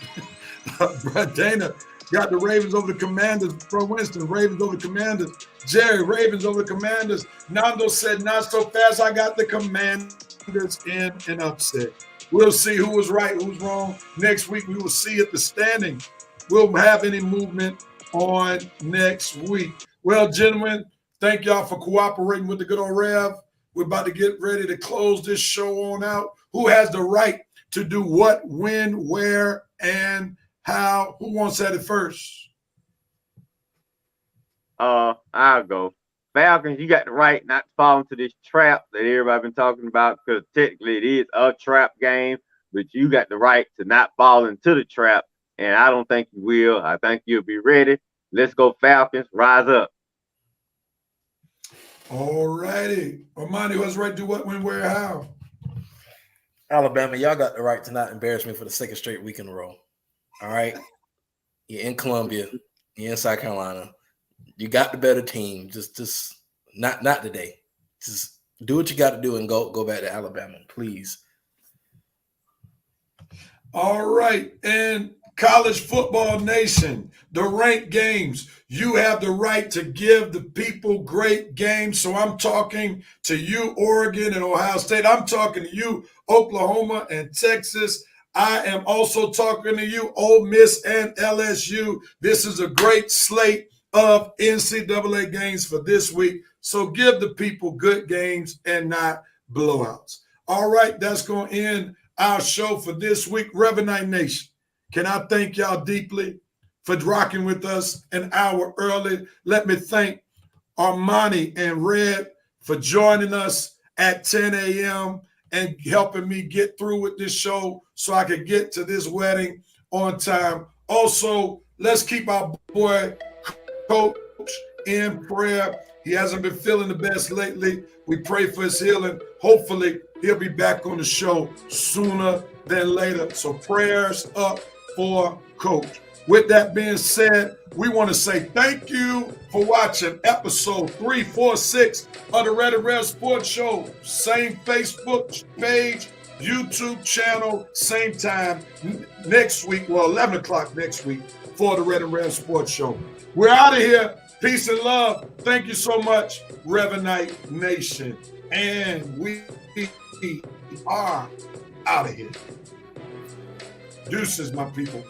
B: Bruh Dana got the Ravens over the Commanders. Bro Winston, Ravens over the Commanders. Jerry, Ravens over the Commanders. Nando said, not so fast. I got the Commanders in an upset. We'll see who was right, who's wrong. Next week, we will see if the standing will have any movement on next week. Well, gentlemen, thank y'all for cooperating with the good old Rev. We're about to get ready to close this show on out. Who has the right to do what, when, where, and how? Who wants at it first?
C: I'll go. Falcons, you got the right not to fall into this trap that everybody been talking about, because technically it is a trap game, but you got the right to not fall into the trap, and I don't think you will. I think you'll be ready. Let's go Falcons. Rise up.
B: All righty. Armani, what's right to do what, when, where, how?
E: Alabama, y'all got the right to not embarrass me for the second straight week in a row. All right? You're in Columbia. You're in South Carolina. You got the better team. Just not today. Just do what you got to do and go back to Alabama, please.
B: All right. And College Football Nation, the ranked games. You have the right to give the people great games. So I'm talking to you, Oregon and Ohio State. I'm talking to you, Oklahoma and Texas. I am also talking to you, Ole Miss and LSU. This is a great slate of NCAA games for this week. So give the people good games and not blowouts. All right, that's going to end our show for this week. Revenant Nation, can I thank y'all deeply for rocking with us an hour early? Let me thank Armani and Red for joining us at 10 a.m. and helping me get through with this show so I could get to this wedding on time. Also, let's keep our boy Coach in prayer. He hasn't been feeling the best lately. We pray for his healing. Hopefully, he'll be back on the show sooner than later. So prayers up for Coach. With that being said, we want to say thank you for watching episode 346 of the Red and Red Sports Show. Same Facebook page, YouTube channel, same time next week, well, 11 o'clock next week for the Red and Red Sports Show. We're out of here. Peace and love. Thank you so much, Revenite Nation. And we are out of here. Deuces, my people.